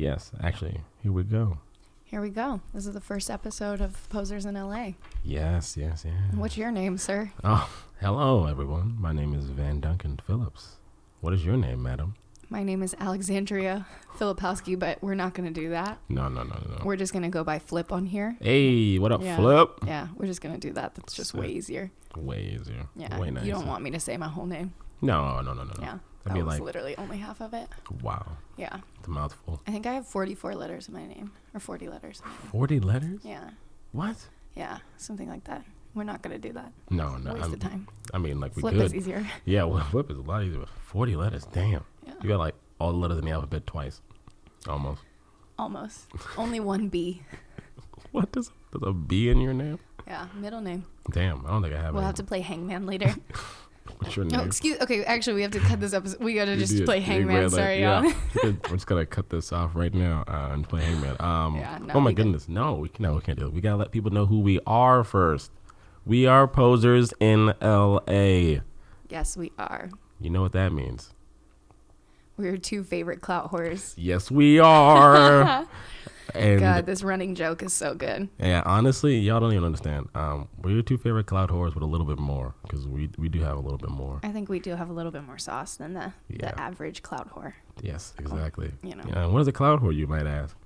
Yes, actually, here we go. Here we go. This is the first episode of Posers in LA. Yes. What's your name, sir? Oh, hello, everyone. My name is Vanducan Phillips. What is your name, madam? My name is Alexandria Filipowski, but we're not going to do that. No. We're just going to go by Flip on here. Hey, what up, Yeah. Flip? Yeah, we're just going to do that. That's just way easier. Way easier. Yeah, Way nicer. you don't want me to say my whole name. No. Yeah, That'd be that was like, literally only half of it. wow, Yeah. it's a mouthful. I think I have 44 letters in my name, or 40 letters. 40 letters? Yeah, What? yeah, something like that. We're not going to do that. No. Waste of time. I mean, like, we Flip could. is easier. Yeah, well, Flip is a lot easier. 40 letters, damn. Yeah. You got, like, all the letters in the alphabet twice. Almost. Almost. Only one B. What? There's a B in your name? Yeah, middle name. Damn, I don't think I have We'll any. have to play Hangman later. What's your No, name? okay, actually, we have to cut this episode. We gotta just play Hangman. Like, Sorry, yeah. y'all. We're just gonna cut this off right now and play Hangman. Yeah, no, oh my we can- goodness, no, we can't do it. We gotta let people know who we are first. We are posers in LA. Yes, we are. You know what that means? We're your two favorite clout whores. Yes, we are. And God, this running joke is so good. yeah, honestly, y'all don't even understand. We're your two favorite cloud whores with a little bit more, because we do have a little bit more. I think we do have a little bit more sauce than Yeah. the average clout whore. Yes, exactly. You know. Yeah, what is a cloud whore, you might ask?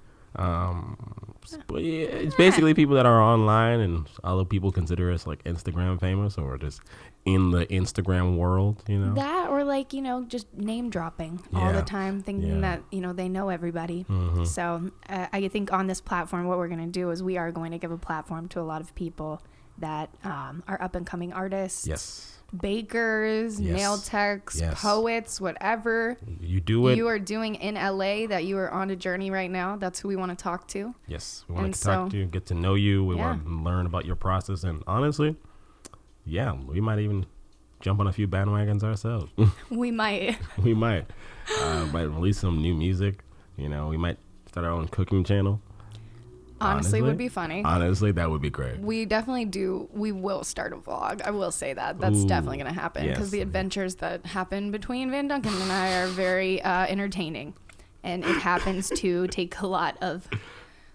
But yeah, it's basically people that are online, and other people consider us like Instagram famous or just in the Instagram world, you know? That or like, just name dropping all Yeah. the time, thinking Yeah. that, they know everybody. Mhm. So I think on this platform, what we're going to do is we are going to give a platform to a lot of people that are up and coming artists. Yes. Bakers, Yes. nail techs, Yes. poets, whatever You do it. you are doing in LA that you are on a journey right now. That's who we want to talk to. Yes. We want And to talk so- to you, get to know you. We Yeah. want to learn about your process. And honestly, yeah, we might even jump on a few bandwagons ourselves. We might. We might release some new music. We might start our own cooking channel. Honestly, would be funny. Honestly, that would be great. We definitely do. We will start a vlog. I will say that. That's Ooh, definitely going to happen because yes. the adventures that happen between Vanducan and I are very entertaining. And it happens to take a lot of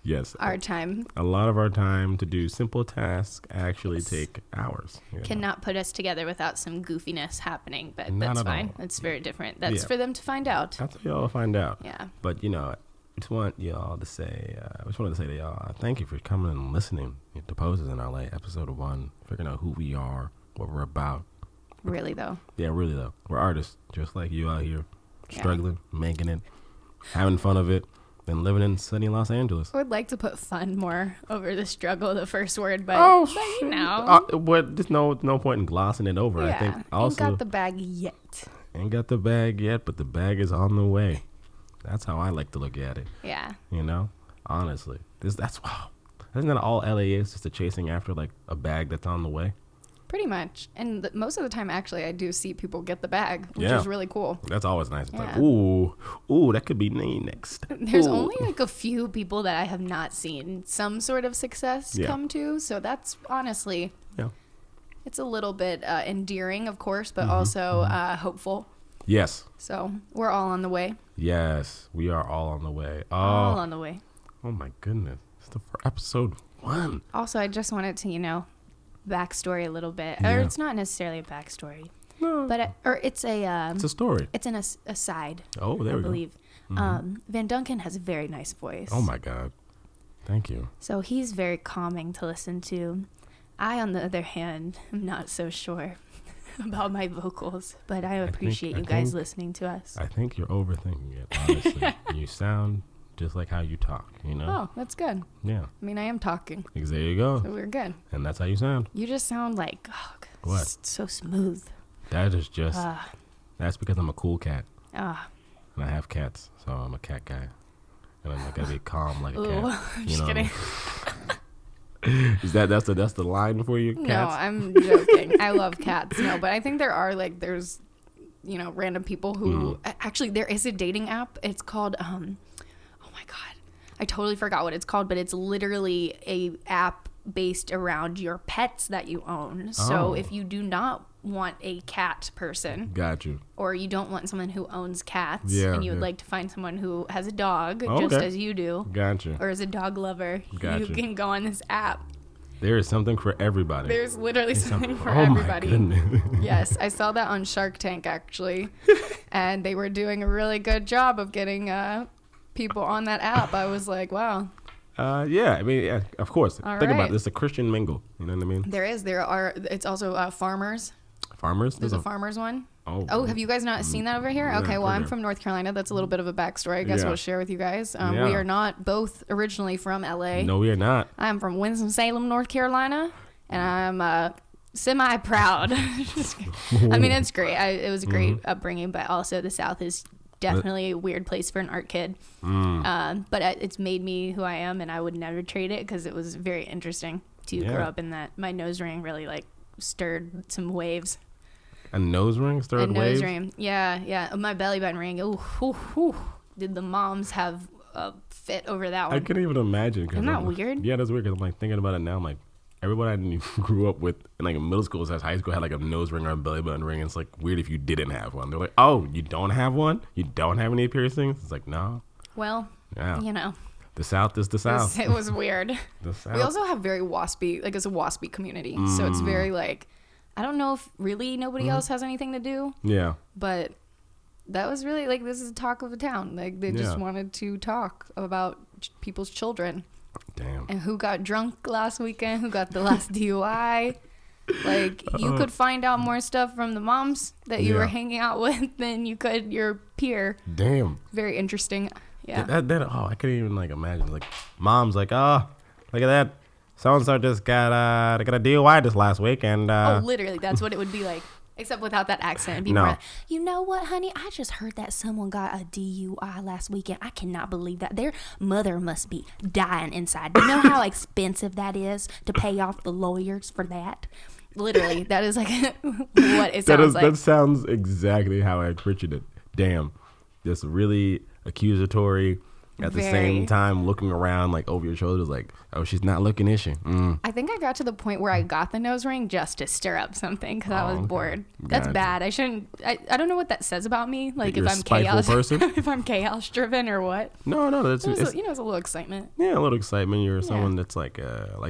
Yes. our time. A lot of our time to do simple tasks actually take hours. Cannot put us together without some goofiness happening, but Not that's at fine. all. It's very different. That's Yeah. for them to find out. That's what y'all find out. Yeah. But, I just want y'all to say, I just wanted to say to y'all, thank you for coming and listening to Poses in LA, episode 1, figuring out who we are, what we're about. Really, though. Yeah, really, though. We're artists, just like you out here, Yeah. struggling, making it, having fun of it, and living in sunny Los Angeles. I would like to put fun more over the struggle, the first word, but, shit. know. But there's no point in glossing it over. Yeah, I think ain't also got the bag yet. ain't got the bag yet, but the bag is on the way. That's how I like to look at it. Yeah. Honestly, that's wow. Isn't that all LA is? Just a chasing after like a bag that's on the way. Pretty much. And most of the time, actually, I do see people get the bag, which Yeah. is really cool. That's always nice. It's like, Yeah. ooh, that could be me next. There's Ooh. only like a few people that I have not seen some sort of success Yeah. come to. So that's honestly, Yeah. it's a little bit endearing, of course, Mm-hmm. but also hopeful. Yes. So we're all on the way. Yes, we are all on the way. All Oh, on the way. oh my goodness. It's the episode 1. Also, I just wanted to, backstory a little bit. Yeah. Or it's not necessarily a backstory, No, but it's it's a story. it's an aside, Oh, there I we go. believe. Vanducan has a very nice voice. Oh my God. Thank you. So he's very calming to listen to. I, on the other hand, am not so sure about my vocals, but I appreciate you guys listening to us. I think you're overthinking it, honestly. You sound just like how you talk, Oh, that's good. Yeah. I mean, I am talking, Because there you go. so we're good. And that's how you sound. You just sound like, What? so smooth. That is just, Ah, that's because I'm a cool cat. ah. And I have cats, so I'm a cat guy. And I'm gotta be calm like a Ooh, cat. I'm You just know what I kidding. Is that's the line for you, cats? No, I'm joking. I love cats. No, but I think there's random people who actually there is a dating app. It's called oh my God, I totally forgot what it's called, but it's literally a app based around your pets that you own. So Oh. if you do not want a cat person. Got you. Or you don't want someone who owns cats. Yeah, and you would like to find someone who has a dog, just as you do. Got you. Or is a dog lover. You can go on this app. There is something for everybody. There's literally something for everybody. My goodness. Yes, I saw that on Shark Tank, actually. And they were doing a really good job of getting people on that app. I was like, wow. Yeah, I mean, yeah, of course. Think about right. it. It's a Christian mingle. You know what I mean? There are. It's also farmers. Farmers? There's a farmers one. Oh, have you guys not seen that over here? Okay, well, I'm from North Carolina. That's a little bit of a backstory, I guess we'll share with you guys. We are not both originally from LA. No, we are not. I'm from Winston-Salem, North Carolina, and I'm semi-proud. I mean, it's great. It was a great upbringing, but also the South is definitely a weird place for an art kid. But it's made me who I am, and I would never trade it because it was very interesting to grow up in that. My nose ring really stirred some waves. A nose ring stirred waves? A nose ring, yeah. My belly button ring. Ooh. Did the moms have a fit over that one? I can't even imagine. Isn't that weird? Yeah, that's weird because I'm like thinking about it now. I'm like, everyone I grew up with in like middle school slash high school had like a nose ring or a belly button ring. It's like weird if you didn't have one. They're like, oh, you don't have one? You don't have any piercings? It's like, no. Well, the South is the South. It was weird. The South. We also have very waspy, it's a waspy community. So it's very I don't know if really nobody else has anything to do. Yeah. But that was really this is talk of the town. They just wanted to talk about people's children. Damn. And who got drunk last weekend, who got the last DUI. You could find out more stuff from the moms that you were hanging out with than you could your peer. Damn. Very interesting. Yeah. I couldn't even imagine. Like, mom's like, oh, look at that. So-and-so just got a DUI this last week. And, literally, that's what it would be like. Except without that accent. People are like, you know what, honey? I just heard that someone got a DUI last weekend. I cannot believe that. Their mother must be dying inside. Do you know how expensive that is to pay off the lawyers for that? Literally, that is what it sounds like. That sounds exactly how I pictured it. Damn. Just really accusatory. At the same time, looking around over your shoulders, like, oh, she's not looking, is she? I think I got to the point where I got the nose ring just to stir up something because I was bored. That's bad. I shouldn't. I don't know what that says about me. Like You're if I'm chaos, if I'm chaos driven or what. No, that's it's a little excitement. Yeah, a little excitement. You're someone that's likes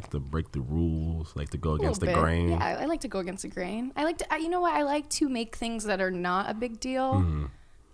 to break the rules, like to go against the grain. Yeah, I like to go against the grain. I like to. You know what? I like to make things that are not a big deal.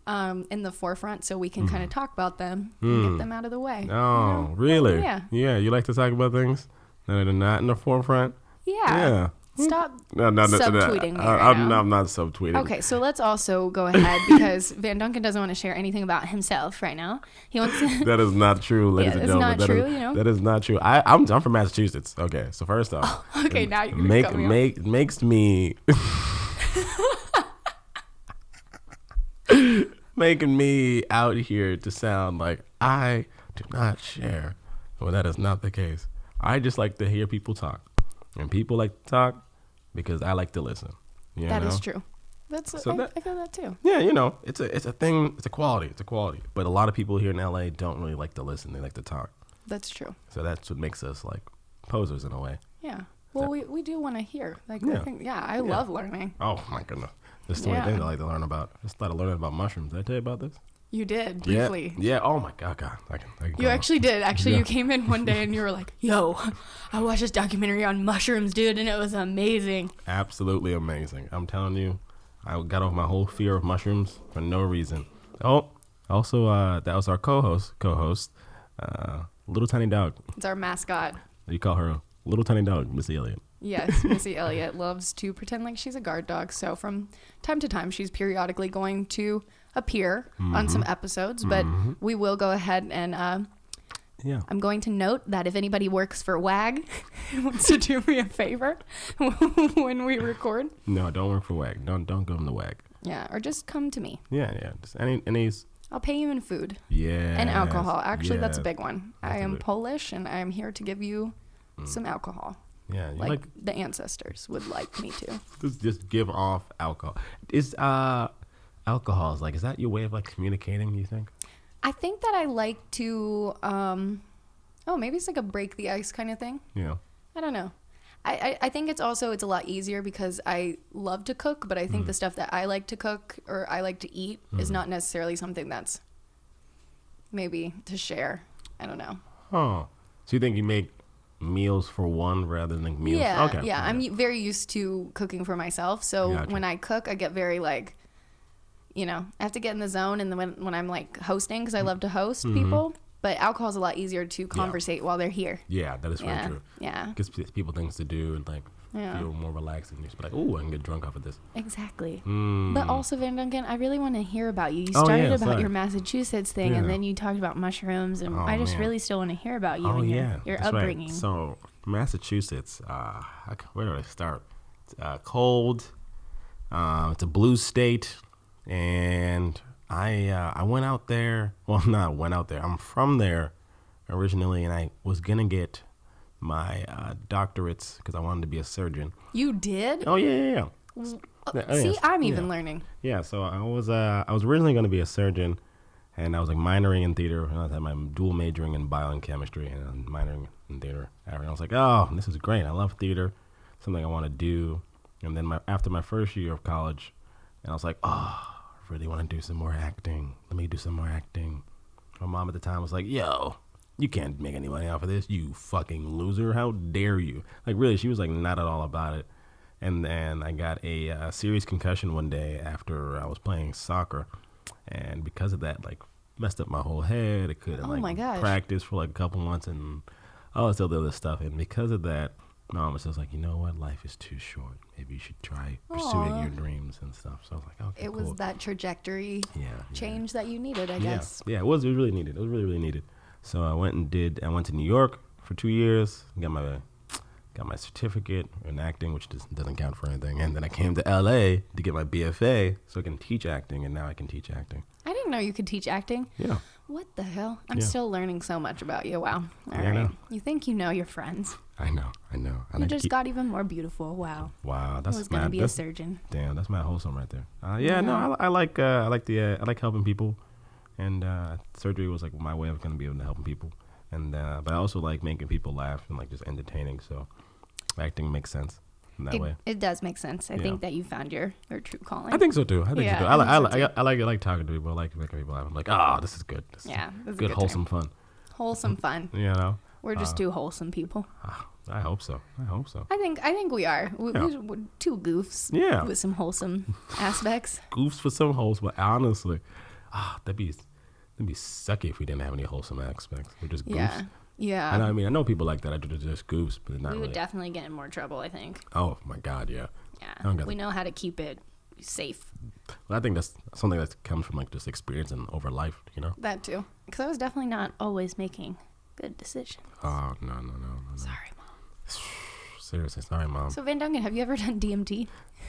In the forefront so we can kind of talk about them and get them out of the way. Oh, really? Yeah. Yeah, you like to talk about things that are not in the forefront? Yeah. Stop subtweeting me I'm not subtweeting. Okay, so let's also go ahead because Vanducan doesn't want to share anything about himself right now. He wants to... That is not true, ladies and gentlemen. That's not true, That is not true. I'm from Massachusetts. Okay, so first off... okay, now you're makes me... making me out here to sound like I do not share. Well, that is not the case. I just like to hear people talk. And people like to talk because I like to listen. That is true. I feel that too. Yeah, it's a thing. It's a quality. But a lot of people here in LA don't really like to listen. They like to talk. That's true. So that's what makes us posers in a way. Yeah. Well, we do want to hear. I love learning. Oh, my goodness. There's so many things I like to learn about. I started learning about mushrooms. Did I tell you about this? You did, briefly. Yeah. Oh, my God. You actually did. Actually, you came in one day and you were like, yo, I watched this documentary on mushrooms, dude, and it was amazing. Absolutely amazing. I'm telling you, I got over my whole fear of mushrooms for no reason. Oh, also, that was our co-host, Little Tiny Dog. It's our mascot. You call her Little Tiny Dog, Missy Elliott. Yes, Missy Elliott loves to pretend like she's a guard dog. So from time to time, she's periodically going to appear on some episodes. But we will go ahead and I'm going to note that if anybody works for WAG wants to do me a favor when we record. No, don't work for WAG. Don't go to WAG. Yeah, or just come to me. Yeah. Just any. I'll pay you in food. Yeah. And alcohol. Actually, that's a big one. I am Polish, and I am here to give you some alcohol. Yeah, the ancestors would like me to. Just give off alcohol. Is alcohol is that your way of communicating? You think? I think that I like to. Maybe it's a break the ice kind of thing. Yeah. I don't know. I think it's a lot easier because I love to cook, but I think the stuff that I like to cook or I like to eat is not necessarily something that's maybe to share. I don't know. Oh, so you think you make meals for one rather than meals? Yeah, Okay. yeah. I'm very used to cooking for myself, so Gotcha. when I cook, I get very like, I have to get in the zone, and then when I'm like hosting, because I love to host people. But alcohol is a lot easier to conversate while they're here. Yeah, that is very Yeah, true. yeah. Gives people things to do and like feel more relaxed and just be like, oh, I can get drunk off of this. Exactly. But also, Vanducan, I really want to hear about you. You Oh, started yeah, about sorry. your Massachusetts thing, Yeah. and then you talked about mushrooms, and I just man. really still want to hear about you Oh, and yeah. your That's upbringing. Right. So, Massachusetts, where do I start? It's cold. It's a blue state. And I went out there. Well, not went out there. I'm from there originally, and I was going to get my doctorates because I wanted to be a surgeon. You did? Oh, yeah. See, I'm even learning. Yeah, so I was originally going to be a surgeon, and I was like minoring in theater, and I had my dual majoring in bio and chemistry, and I'm minoring in theater. And I was like, oh, this is great. I love theater, something I want to do. And then after my first year of college, and I was like, oh, I really want to do some more acting. Let me do some more acting. My mom at the time was like, yo, you can't make any money off of this, you fucking loser. How dare you? Like, really, she was like not at all about it. And then I got a serious concussion one day after I was playing soccer. And because of that, like, messed up my whole head. I couldn't, my gosh. practice for like a couple months and all this other stuff. And because of that, my mom was just like, you know what? Life is too short. Maybe you should try pursuing your dreams and stuff. So I was like, okay, It cool. was that trajectory change that you needed, I guess. Yeah, it was really needed. It was really, really needed. So I went to New York for 2 years, got my certificate in acting, which doesn't count for anything. And then I came to LA to get my BFA so I can teach acting, and now I can teach acting. I didn't know you could teach acting. Yeah. What the hell? I'm Yeah. still learning so much about you. Wow. All I right. know. You think you know your friends. I know. You just got even more beautiful. Wow. Wow, I that's was going to be a surgeon. Damn, that's mad wholesome right there. No, I like helping people, and surgery was like my way of gonna be able to helping people, and but I also like making people laugh and like just entertaining. So acting makes sense in that way. It does make sense. I think that you found your true calling. I think so too. I like talking to people. I like making people laugh. I'm like, this is good. This is good wholesome fun. Wholesome fun. You know, we're just two wholesome people. I hope so. I think we are. We're two goofs. Yeah. With some wholesome aspects. Goofs for some holes, but honestly, that'd be sucky if we didn't have any wholesome aspects. We're just goofs. Yeah. I know people like that. I do just goofs, but not we really. would definitely get in more trouble, I think. Oh my God, yeah. Yeah. We know how to keep it safe. Well, I think that's something that comes from like just experience and over life, you know. That too, because I was definitely not always making good decisions. Oh no. Sorry, Mom. Seriously, sorry, Mom. So Vanducan, have you ever done DMT?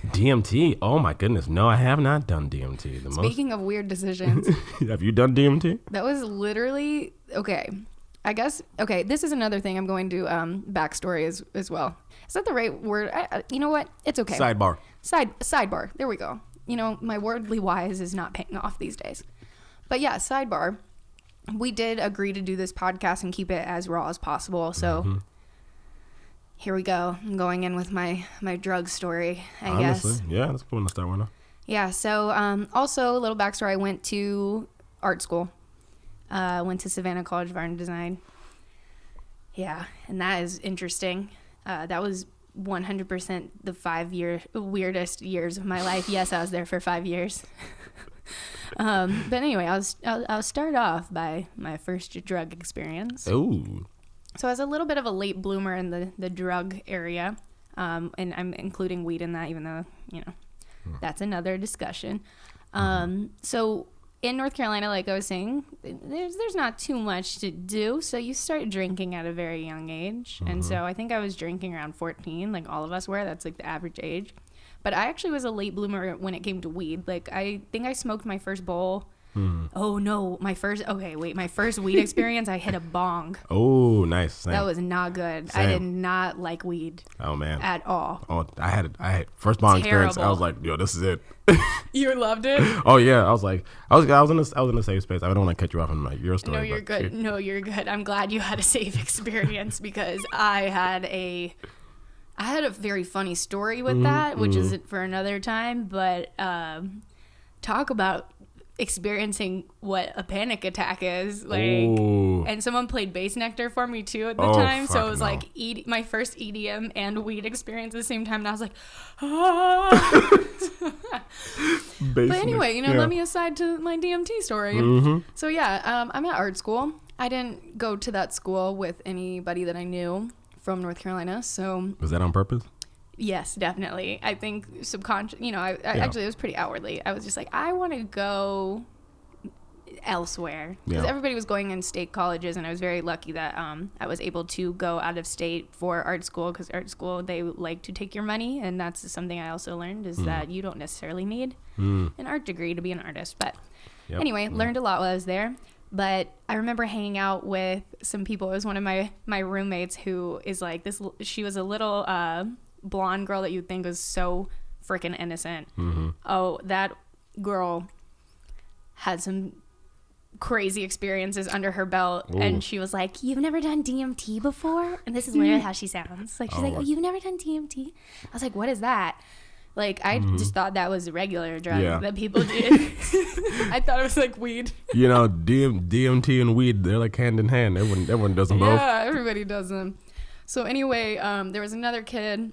DMT? Oh my goodness, no, I have not done DMT. Speaking of weird decisions, have you done DMT? That was literally okay. I guess okay. This is another thing I'm going to backstory as well. Is that the right word? You know what? It's okay. Sidebar. Sidebar. There we go. You know, my worldly wise is not paying off these days. But yeah, sidebar. We did agree to do this podcast and keep it as raw as possible. So here we go. I'm going in with my drug story, I guess. Yeah, that's cool. Let's start one. Yeah. So also a little backstory. I went to art school. Went to Savannah College of Art and Design. Yeah, and that is interesting. That was 100% the 5-year weirdest years of my life. Yes, I was there for 5 years. But anyway, I'll start off by my first drug experience. Oh. So I was a little bit of a late bloomer in the drug area, and I'm including weed in that, even though that's another discussion. So in North Carolina, like I was saying, there's not too much to do, so you start drinking at a very young age. And so I think I was drinking around 14, like all of us were. That's like the average age. But I actually was a late bloomer when it came to weed. Like I think I smoked my first bowl. Oh no, my first weed experience, I hit a bong. Oh, nice. Same. That was not good. Same. I did not like weed. Oh man. At all. Oh, I had first bong experience. I was like, yo, this is it. You loved it? Oh yeah, I was like, I was in a safe space. I don't want to cut you off in your story. No, you're good. No, you're good. I'm glad you had a safe experience because I had a I had a very funny story with that, which is for another time. But talk about experiencing what a panic attack is like. Ooh. And someone played bass nectar for me too at the Oh, time, so fuck it was no. like my first EDM and weed experience at the same time, and I was like, ah. But anyway, let me aside to my DMT story. So yeah, I'm at art school. I didn't go to that school with anybody that I knew from North Carolina, so Was that on purpose? yes, definitely. I think subconscious, actually it was pretty outwardly. I was just like, I want to go elsewhere because everybody was going in state colleges, and I was very lucky that I was able to go out of state for art school, because art school, they like to take your money, and that's something I also learned is that you don't necessarily need an art degree to be an artist. But anyway, learned a lot while I was there. But I remember hanging out with some people. It was one of my roommates who is like this. She was a little blonde girl that you'd think was so freaking innocent. Oh, that girl had some crazy experiences under her belt. Ooh. And she was like, "You've never done DMT before?" And this is literally how she sounds. Like, she's like, "Oh, you've never done DMT?" I was like, "What is that?" Like, I just thought that was a regular drug that people did. I thought it was like weed. DMT and weed, they're like hand in hand. Everyone does them both. Yeah, everybody does them. So anyway, there was another kid,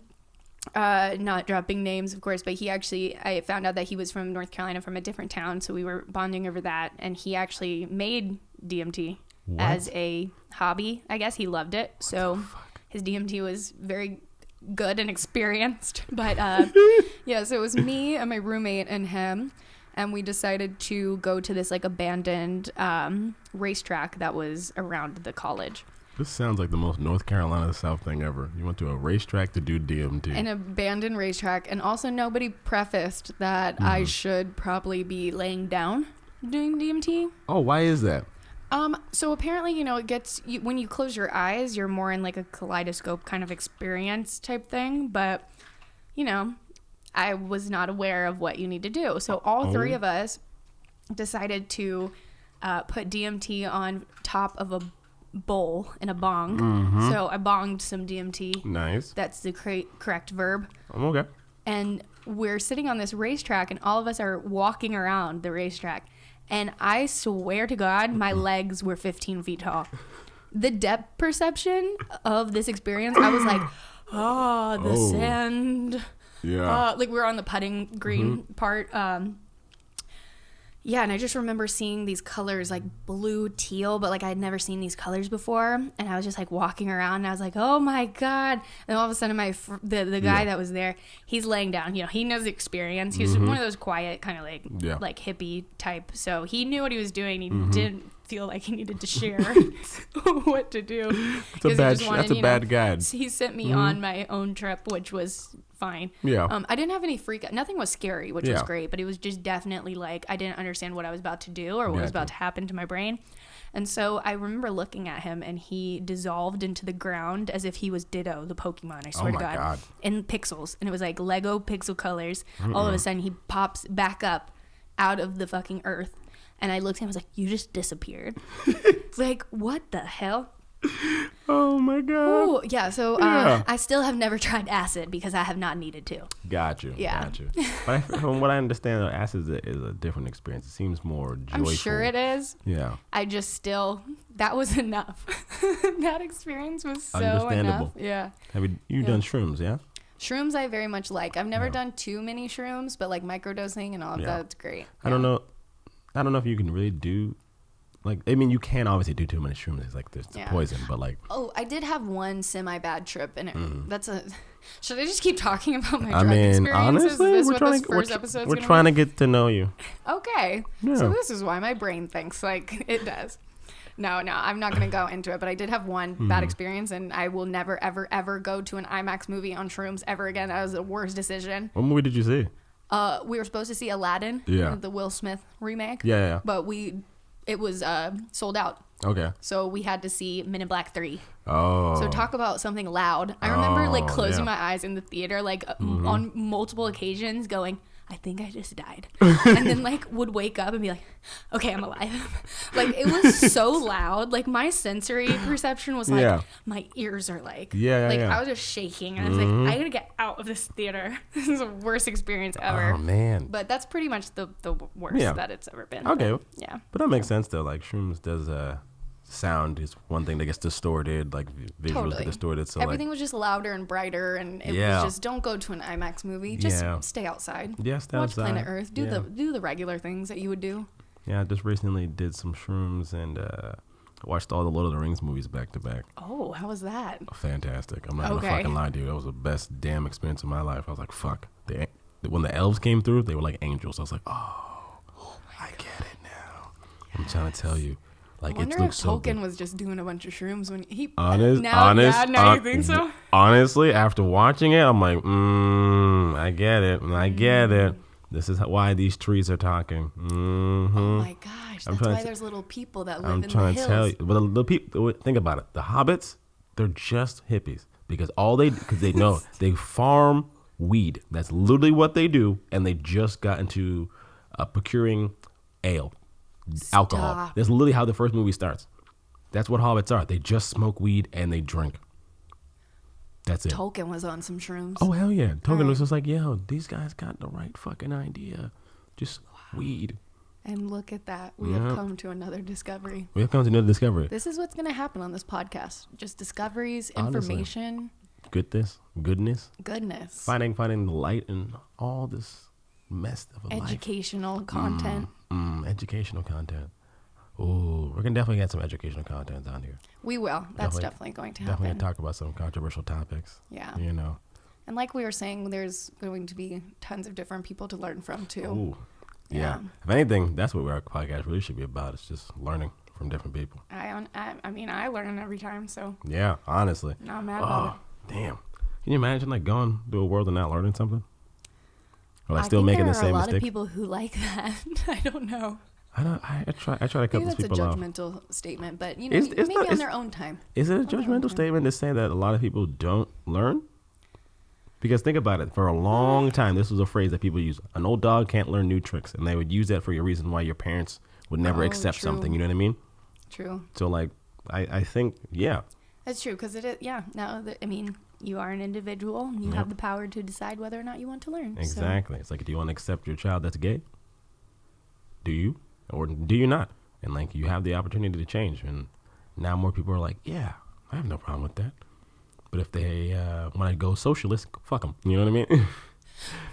not dropping names, of course, but I found out that he was from North Carolina, from a different town, so we were bonding over that, and he actually made DMT as a hobby. I guess he loved it, so his DMT was very good and experienced. But so it was me and my roommate and him, and we decided to go to this like abandoned racetrack that was around the college. This sounds like the most North Carolina South thing ever. You went to a racetrack to do DMT. An abandoned racetrack. And also nobody prefaced that I should probably be laying down doing DMT. Oh, why is that? So apparently, it gets you, when you close your eyes, you're more in like a kaleidoscope kind of experience type thing. But, I was not aware of what you need to do. So all three of us decided to put DMT on top of a bowl in a bong. So I bonged some DMT. Nice. That's the correct verb. Okay. And we're sitting on this racetrack, and all of us are walking around the racetrack. And I swear to God, my legs were 15 feet tall. The depth perception of this experience, I was like, the sand. Yeah. Like we were on the putting green part. Yeah, and I just remember seeing these colors like blue, teal, but like I had never seen these colors before. And I was just like walking around, and I was like, oh my God. And all of a sudden the guy that was there, he's laying down. He knows the experience. He was one of those quiet kind of like hippie type. So he knew what he was doing. He didn't feel like he needed to share what to do. That's a bad guide. He sent me on my own trip, which was fine. Yeah. I didn't have any freak out. Nothing was scary, which was great, but it was just definitely like I didn't understand what I was about to do or what was about to happen to my brain. And so I remember looking at him, and he dissolved into the ground as if he was Ditto, the Pokemon, I swear to God. In pixels. And it was like Lego pixel colors. All of a sudden he pops back up out of the fucking earth. And I looked at him, I was like, you just disappeared. It's like, what the hell? Oh my God. Ooh, yeah, so I still have never tried acid because I have not needed to. Got you. But from what I understand, acid is a different experience. It seems more joyful. I'm sure it is. Yeah. I just that was enough. That experience was so understandable. Enough. Yeah. Have you done shrooms, yeah? Shrooms I very much like. I've never done too many shrooms, but like microdosing and all of that's great. I don't know if you can really do, you can obviously do too many shrooms. It's like there's poison, but like. Oh, I did have one semi-bad trip, and should I just keep talking about my drug experiences? Honestly, we're trying to get to know you. Okay. Yeah. So this is why my brain thinks like it does. No, I'm not going to go into it, but I did have one bad experience, and I will never, ever, ever go to an IMAX movie on shrooms ever again. That was the worst decision. What movie did you see? We were supposed to see Aladdin, the Will Smith remake. Yeah. But it was sold out. Okay. So we had to see Men in Black 3. Oh. So talk about something loud. I remember closing my eyes in the theater on multiple occasions going, I think I just died. And then like would wake up and be like, okay, I'm alive. Like it was so loud. Like my sensory perception was like, my ears are like, I was just shaking. And I was like, I gotta get out of this theater. This is the worst experience ever. Oh man. But that's pretty much the worst that it's ever been. Okay. But, yeah. But that makes sense though. Like shrooms does sound is one thing that gets distorted, like visuals get distorted. So everything was just louder and brighter, and it was just don't go to an IMAX movie. Just stay outside. Yeah, stay Watch outside. Planet Earth. Do the regular things that you would do. Yeah, I just recently did some shrooms and watched all the Lord of the Rings movies back to back. Oh, how was that? Fantastic. I'm not gonna fucking lie to you. That was the best damn experience of my life. I was like, fuck. When the elves came through, they were like angels. I was like, oh I get it now. Yes. I'm trying to tell you. Like, I wonder it if looks so Tolkien good. was just doing a bunch of shrooms when he Now you think so? Honestly, after watching it, I'm like, I get it. I get it. This is why these trees are talking. Mm-hmm. Oh my gosh, that's why there's little people that live in the hills. I'm trying to tell you, but the people, think about it. The hobbits, they're just hippies because they know they farm weed. That's literally what they do, and they just got into procuring ale. Alcohol. Stop. That's literally how the first movie starts. That's what hobbits are. They just smoke weed and they drink. That's it. Tolkien was on some shrooms. Oh hell yeah. Tolkien was just like, yo, these guys got the right fucking idea. Just weed. And look at that. We have come to another discovery. This is what's going to happen on this podcast. Just discoveries, information. Goodness. Goodness. Finding the light in all this mess of a educational content. Educational content. Oh, we're gonna definitely get some educational content down here. We will. That's definitely going to happen. Definitely talk about some controversial topics. Yeah. You know. And like we were saying, there's going to be tons of different people to learn from too. Ooh. Yeah. If anything, that's what our podcast really should be about. It's just learning from different people. I mean, I learn every time, so. Yeah, honestly. Not mad about it. Damn. Can you imagine like going to a world and not learning something? Or like still making the same mistake? There are a lot of people who like that. I don't know. I try to cut those people off. Maybe that's a judgmental statement, but you know, maybe on their own time. Is it a judgmental statement to say that a lot of people don't learn? Because think about it. For a long time, this was a phrase that people use. An old dog can't learn new tricks, and they would use that for your reason why your parents would never accept something. You know what I mean? True. So like, I think that's true because it is. Yeah. Now, I mean, you are an individual. And you have the power to decide whether or not you want to learn. Exactly. So. It's like, do you want to accept your child that's gay? Do you? Or do you not? And like, you have the opportunity to change. And now more people are like, yeah, I have no problem with that. But if they want to go socialist, fuck them. You know what I mean?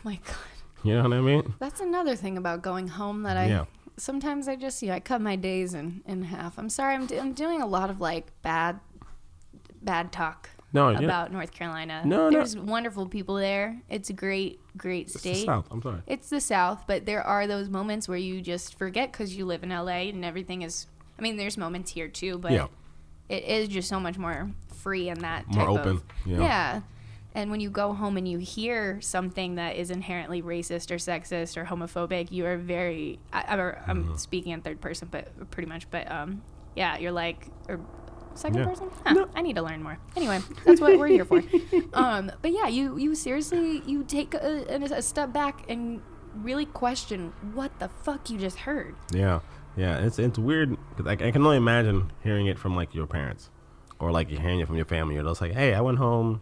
My God. You know what I mean? That's another thing about going home that sometimes I just, I cut my days in half. I'm sorry. I'm doing a lot of like bad talk about North Carolina. There's wonderful people there. It's a great state. It's the South. I'm sorry. It's the South, but there are those moments where you just forget because you live in LA and everything is. I mean, there's moments here too, but it is just so much more free and that more type open. Yeah. And when you go home and you hear something that is inherently racist or sexist or homophobic, you are very. I'm speaking in third person, but pretty much. But you're like. Second person? No. I need to learn more. Anyway, that's what we're here for. But yeah, you seriously, you take a step back and really question what the fuck you just heard. Yeah. It's weird because I can only imagine hearing it from like your parents or like you're hearing it from your family. You're just like, hey, I went home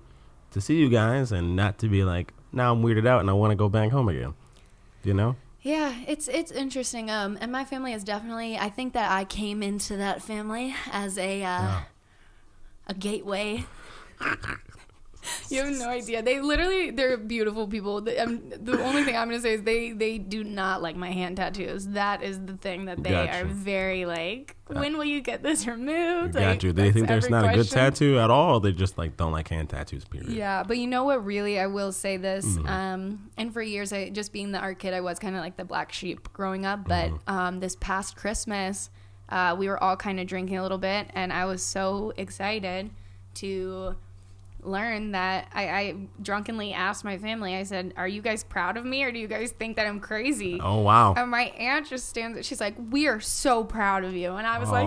to see you guys, and not to be like, now I'm weirded out and I want to go back home again. You know? Yeah, it's interesting. And my family is definitely. I think that I came into that family as a gateway. You have no idea. They're beautiful people. The only thing I'm gonna say is they do not like my hand tattoos. That is the thing that they are very like. When will you get this removed? Got you. They think there's not a good tattoo at all. They just like don't like hand tattoos. Period. Yeah, but you know what? Really, I will say this. And for years, just being the art kid, I was kind of like the black sheep growing up. But this past Christmas, we were all kind of drinking a little bit, and I was so excited to learn that I drunkenly asked my family, I said, are you guys proud of me or do you guys think that I'm crazy? Oh, wow. And my aunt just stands there. She's like, we are so proud of you. And I was like,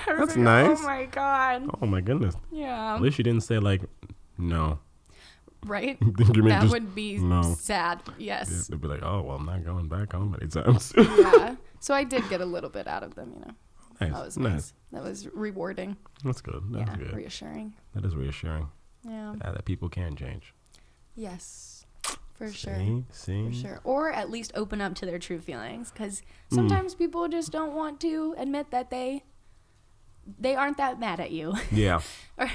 that's nice. Oh my God. Oh my goodness. Yeah. At least you didn't say like, no. Right? You mean That just- would be no. sad. Yeah, Yes. they'd be like, oh, well, I'm not going back home many times. Yeah. So I did get a little bit out of them, you know. Nice, That was nice. nice. That was rewarding. That's good. That's Yeah. good. Reassuring. That is reassuring. Yeah. That people can change. Yes. For sure. See? For sure. Or at least open up to their true feelings. Because sometimes people just don't want to admit that they aren't that mad at you. Yeah. Or,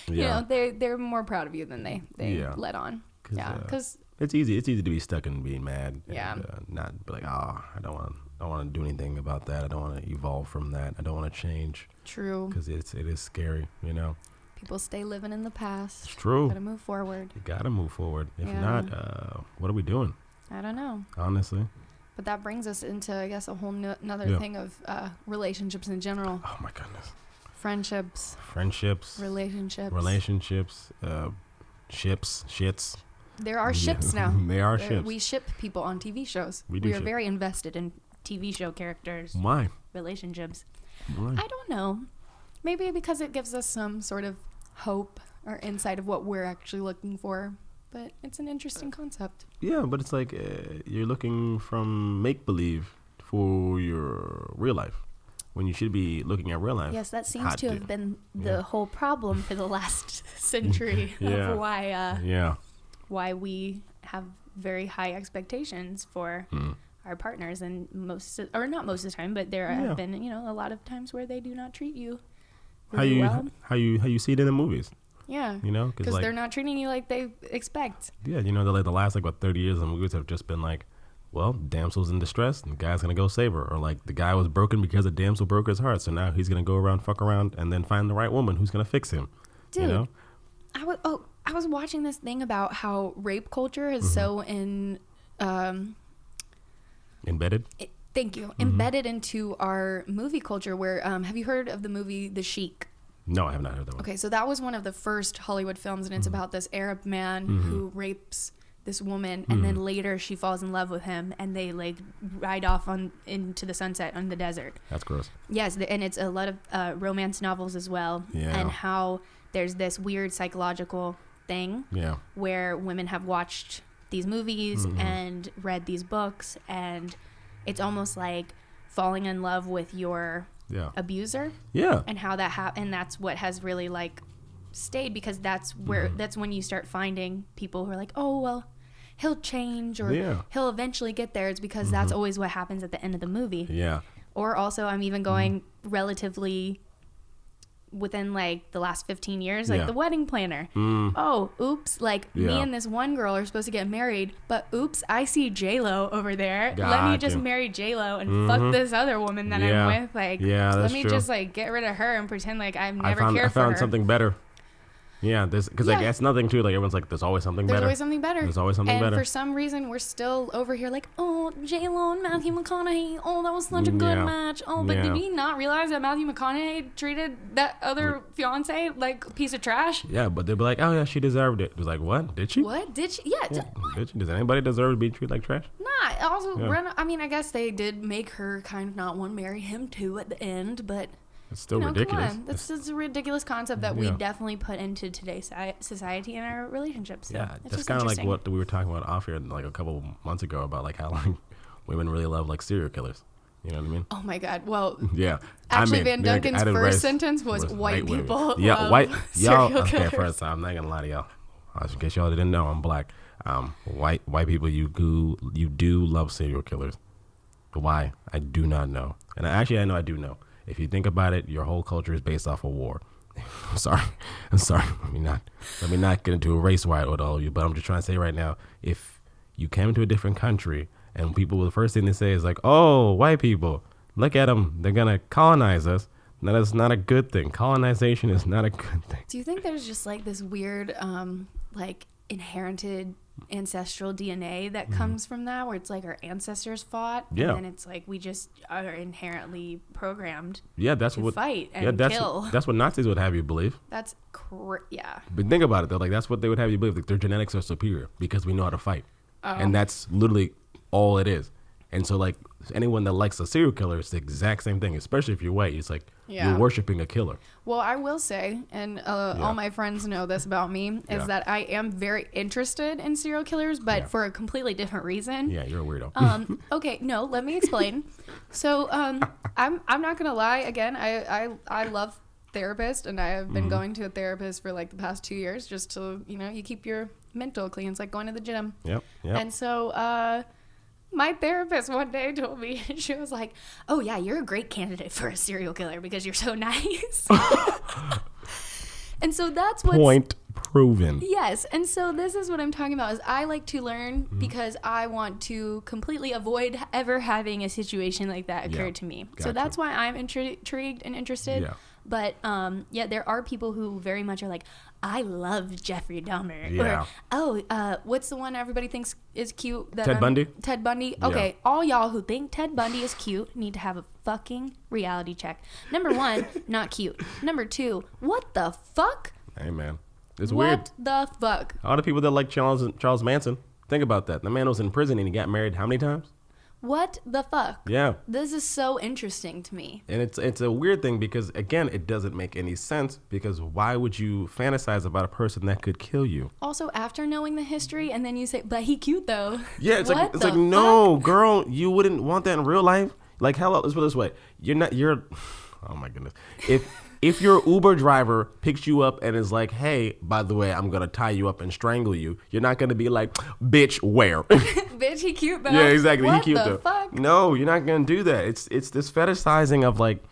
you know, they're more proud of you than they Yeah. let on. Yeah. uh, Because, It's easy to be stuck and being mad. Yeah. And, not be like, oh, I don't want to do anything about that. I don't want to evolve from that. I don't want to change. true. Because it is scary, you know. People stay living in the past. It's true. Gotta move forward. You gotta move forward. If Yeah. not, what are we doing? I don't know. Honestly. But that brings us into, I guess, a whole another Yeah. thing of relationships in general. Oh my goodness. Friendships, Friendships, relationships. shits. There are ships now. They are ships. We ship people on TV shows. We do are ship. very invested in TV show characters, Why? relationships. Why? I don't know. Maybe because it gives us some sort of hope or insight of what we're actually looking for. But it's an interesting concept. Yeah, but it's like you're looking from make believe for your real life when you should be looking at real life. Yes, that seems Hot to dude. have been the Yeah. whole problem for the last century Yeah. of why Yeah. why we have very high expectations for Mm. our partners, and not most of the time, but there Yeah. have been, you know, a lot of times where they do not treat you How really you well. how you see it in the movies, Yeah, you know? because like, they're not treating you like they expect. yeah, you know, the last like what 30 years of movies have just been like, well, damsel's in distress, and the guy's gonna go save her, or like the guy was broken because a damsel broke his heart, so now he's gonna go around, fuck around, and then find the right woman who's gonna fix him. Dude, You know? I was watching this thing about how rape culture is Mm-hmm. so in Embedded. thank you, Mm-hmm. embedded into our movie culture. Where have you heard of the movie The Sheik? No, I have not heard that one. Okay, so that was one of the first Hollywood films, and it's Mm-hmm. about this Arab man who rapes this woman, and Mm-hmm. then later she falls in love with him, and they like ride off into the sunset on the desert. That's gross. Yes, and it's a lot of romance novels as well, Yeah. and how there's this weird psychological thing Yeah. where women have watched these movies Mm-hmm. and read these books, and it's almost like falling in love with your Yeah. abuser, Yeah. and how that and that's what has really like stayed, because that's where that's when you start finding people who are like, oh well, he'll change, or Yeah. he'll eventually get there. It's because that's always what happens at the end of the movie. Yeah. Or also, I'm even going relatively within like the last 15 years, like Yeah. The Wedding Planner. Oh, oops, like me Yeah. and this one girl are supposed to get married, but oops, I see J-Lo over there. Let me just Gotcha. marry J-Lo and fuck this other woman that Yeah. I'm with. Like, Yeah, let that's me true. just like get rid of her and pretend like I've never I cared for found her. something better. Yeah, because like Yeah. that's nothing too. Like everyone's like, there's always something There's better. always something better. There's always something and better. for some reason, we're still over here like, oh, J-Lo and Matthew McConaughey. Oh, that was such a good Yeah. match. Oh, but Yeah. did we not realize that Matthew McConaughey treated that other fiance like a piece of trash? Yeah, but they'd be like, oh yeah, she deserved it. It was like, what? Did she? What? Did she? Yeah. Yeah. Did she? Does anybody deserve to be treated like trash? Nah. Also, Yeah. I mean, I guess they did make her kind of not want to marry him too at the end, but It's still you know, ridiculous. come on. This is a ridiculous concept that we Yeah. definitely put into today's society and our relationships. So Yeah, it's that's just kind of like interesting. what we were talking about off here like a couple months ago about like how like women really love like serial killers. You know what I mean? Oh my God. Well, Yeah. actually, I Van mean, like, Duncan's I did first race- sentence was white women. people Yeah, love white y'all. serial Okay, killers. first I'm not gonna lie to y'all. In case y'all didn't know, I'm black. White people, you do love serial killers. Why? I do not know. And I know I do know. If you think about it, your whole culture is based off of war. I'm sorry. Let me not get into a race riot with all of you. But I'm just trying to say right now, if you came to a different country and people, the first thing they say is like, "Oh, white people, look at them. They're gonna colonize us." That is not a good thing. Colonization is not a good thing. Do you think there's just like this weird, like inherited ancestral DNA that comes from that, where it's like our ancestors fought, Yeah. and then it's like we just are inherently programmed Yeah, that's to what. fight and Yeah, kill? that's what Nazis would have you believe. That's yeah. But think about it though. Like that's what they would have you believe. Like their genetics are superior because we know how to fight, Oh. and that's literally all it is. And so like anyone that likes a serial killer, it's the exact same thing. Especially if you're white, it's like Yeah. you're worshiping a killer. Well, I will say, and all my friends know this about me, is that I am very interested in serial killers, but for a completely different reason. Yeah, you're a weirdo. Okay, no, let me explain. So, I'm not gonna lie. Again, I love therapists, and I have been going to a therapist for like the past 2 years, just to you keep your mental clean. It's like going to the gym. Yep. And so, my therapist one day told me, she was like, "Oh yeah, you're a great candidate for a serial killer because you're so nice." And so that's what Point proven. Yes, and so this is what I'm talking about. Is I like to learn because I want to completely avoid ever having a situation like that occur to me. So that's why I'm intrigued and interested. Yeah. But there are people who very much are like, I love Jeffrey Dahmer. Yeah. Or, what's the one everybody thinks is cute? Ted Bundy? Ted Bundy. Okay, all y'all who think Ted Bundy is cute need to have a fucking reality check. Number 1, not cute. Number 2, what the fuck? Hey, man. It's weird. What the fuck? A lot of people that like Charles Manson, think about that. The man was in prison and he got married how many times? What the fuck? Yeah. This is so interesting to me. And it's a weird thing because, again, it doesn't make any sense because why would you fantasize about a person that could kill you? Also, after knowing the history, and then you say, but he cute though. Yeah, it's What like the no, fuck? girl, you wouldn't want that in real life. Like, hello, let's put it this way. Oh my goodness. If your Uber driver picks you up and is like, hey, by the way, I'm going to tie you up and strangle you, you're not going to be like, bitch, where? Bitch, he cute though. Yeah, exactly. What He cute the though. fuck? No, you're not going to do that. It's this fetishizing of like,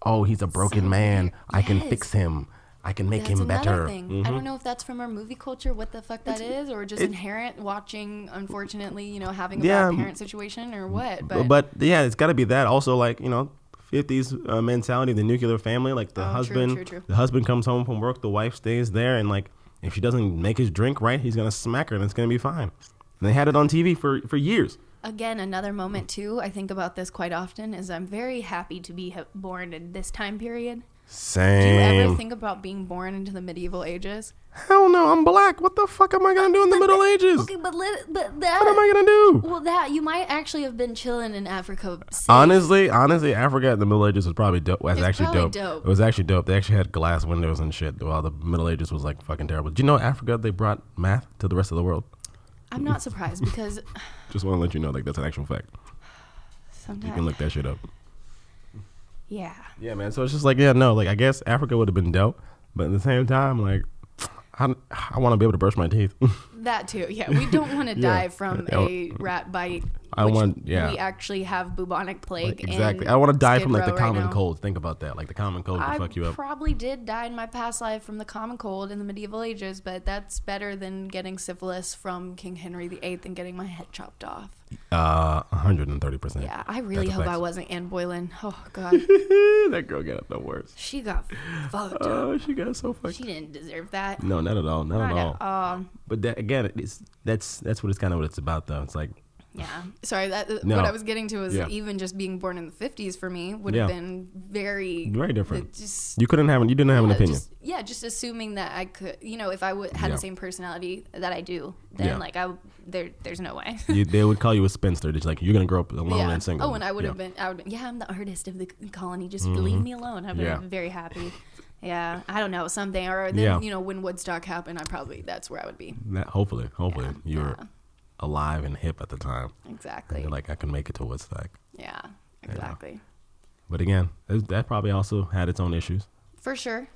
oh, he's a broken man. I can fix him. I can make him better. Thing. Mm-hmm. I don't know if that's from our movie culture, what the fuck that is, or just inherent watching, unfortunately, having a bad parent situation or what. But yeah, it's got to be that. Also, like, 50s mentality, the nuclear family, like the husband, true. the husband comes home from work, the wife stays there, and like if she doesn't make his drink right, he's gonna smack her, and it's gonna be fine. And they had it on TV for years. Again, another moment too, I think about this quite often, is I'm very happy to be born in this time period. Same. Do you ever think about being born into the medieval ages? Hell no, I'm black. What the fuck am I gonna do in the Middle Ages? Okay, but that. What am I gonna do? Well, that you might actually have been chilling in Africa. Safe. Honestly, Africa in the Middle Ages was probably dope. It's actually probably dope. It was actually dope. They actually had glass windows and shit. While the Middle Ages was like fucking terrible. Did you know Africa, they brought math to the rest of the world? I'm not surprised because Just want to let you know, like, that's an actual fact. sometimes You can look that shit up. Yeah. Yeah, man. So it's just like, like I guess Africa would have been dope, but at the same time, like, I want to be able to brush my teeth. That too. Yeah, we don't want to die from a rat bite. We actually have bubonic plague. Exactly. I want to die from like the Skid Row common right now. cold. Think about that. Like the common cold can fuck you up. I probably did die in my past life from the common cold in the medieval ages, but that's better than getting syphilis from King Henry VIII and getting my head chopped off. 130%. Yeah, I really hope I wasn't Anne Boleyn. Oh God. That girl got the worst. She got fucked up. Oh, she got so fucked. She didn't deserve that. No, not at all. Not at all. all. But that, again, that's what it's kind of what it's about, though. It's like, yeah. Sorry, No. what I was getting to was Yeah. even just being born in the 50s for me would have been very different. Just, you didn't have an opinion. just assuming that I could, if I had the same personality that I do, then like there's no way. They would call you a spinster. It's like, you're going to grow up alone and single. Oh, and I would have been, I'm the artist of the colony. Just leave me alone. I've been very happy. Yeah, I don't know, something. Or then, when Woodstock happened, that's where I would be. Hopefully. You were alive and hip at the time. Exactly. And you're like, I can make it to Woodstock. Yeah, exactly. But again, that probably also had its own issues. For sure.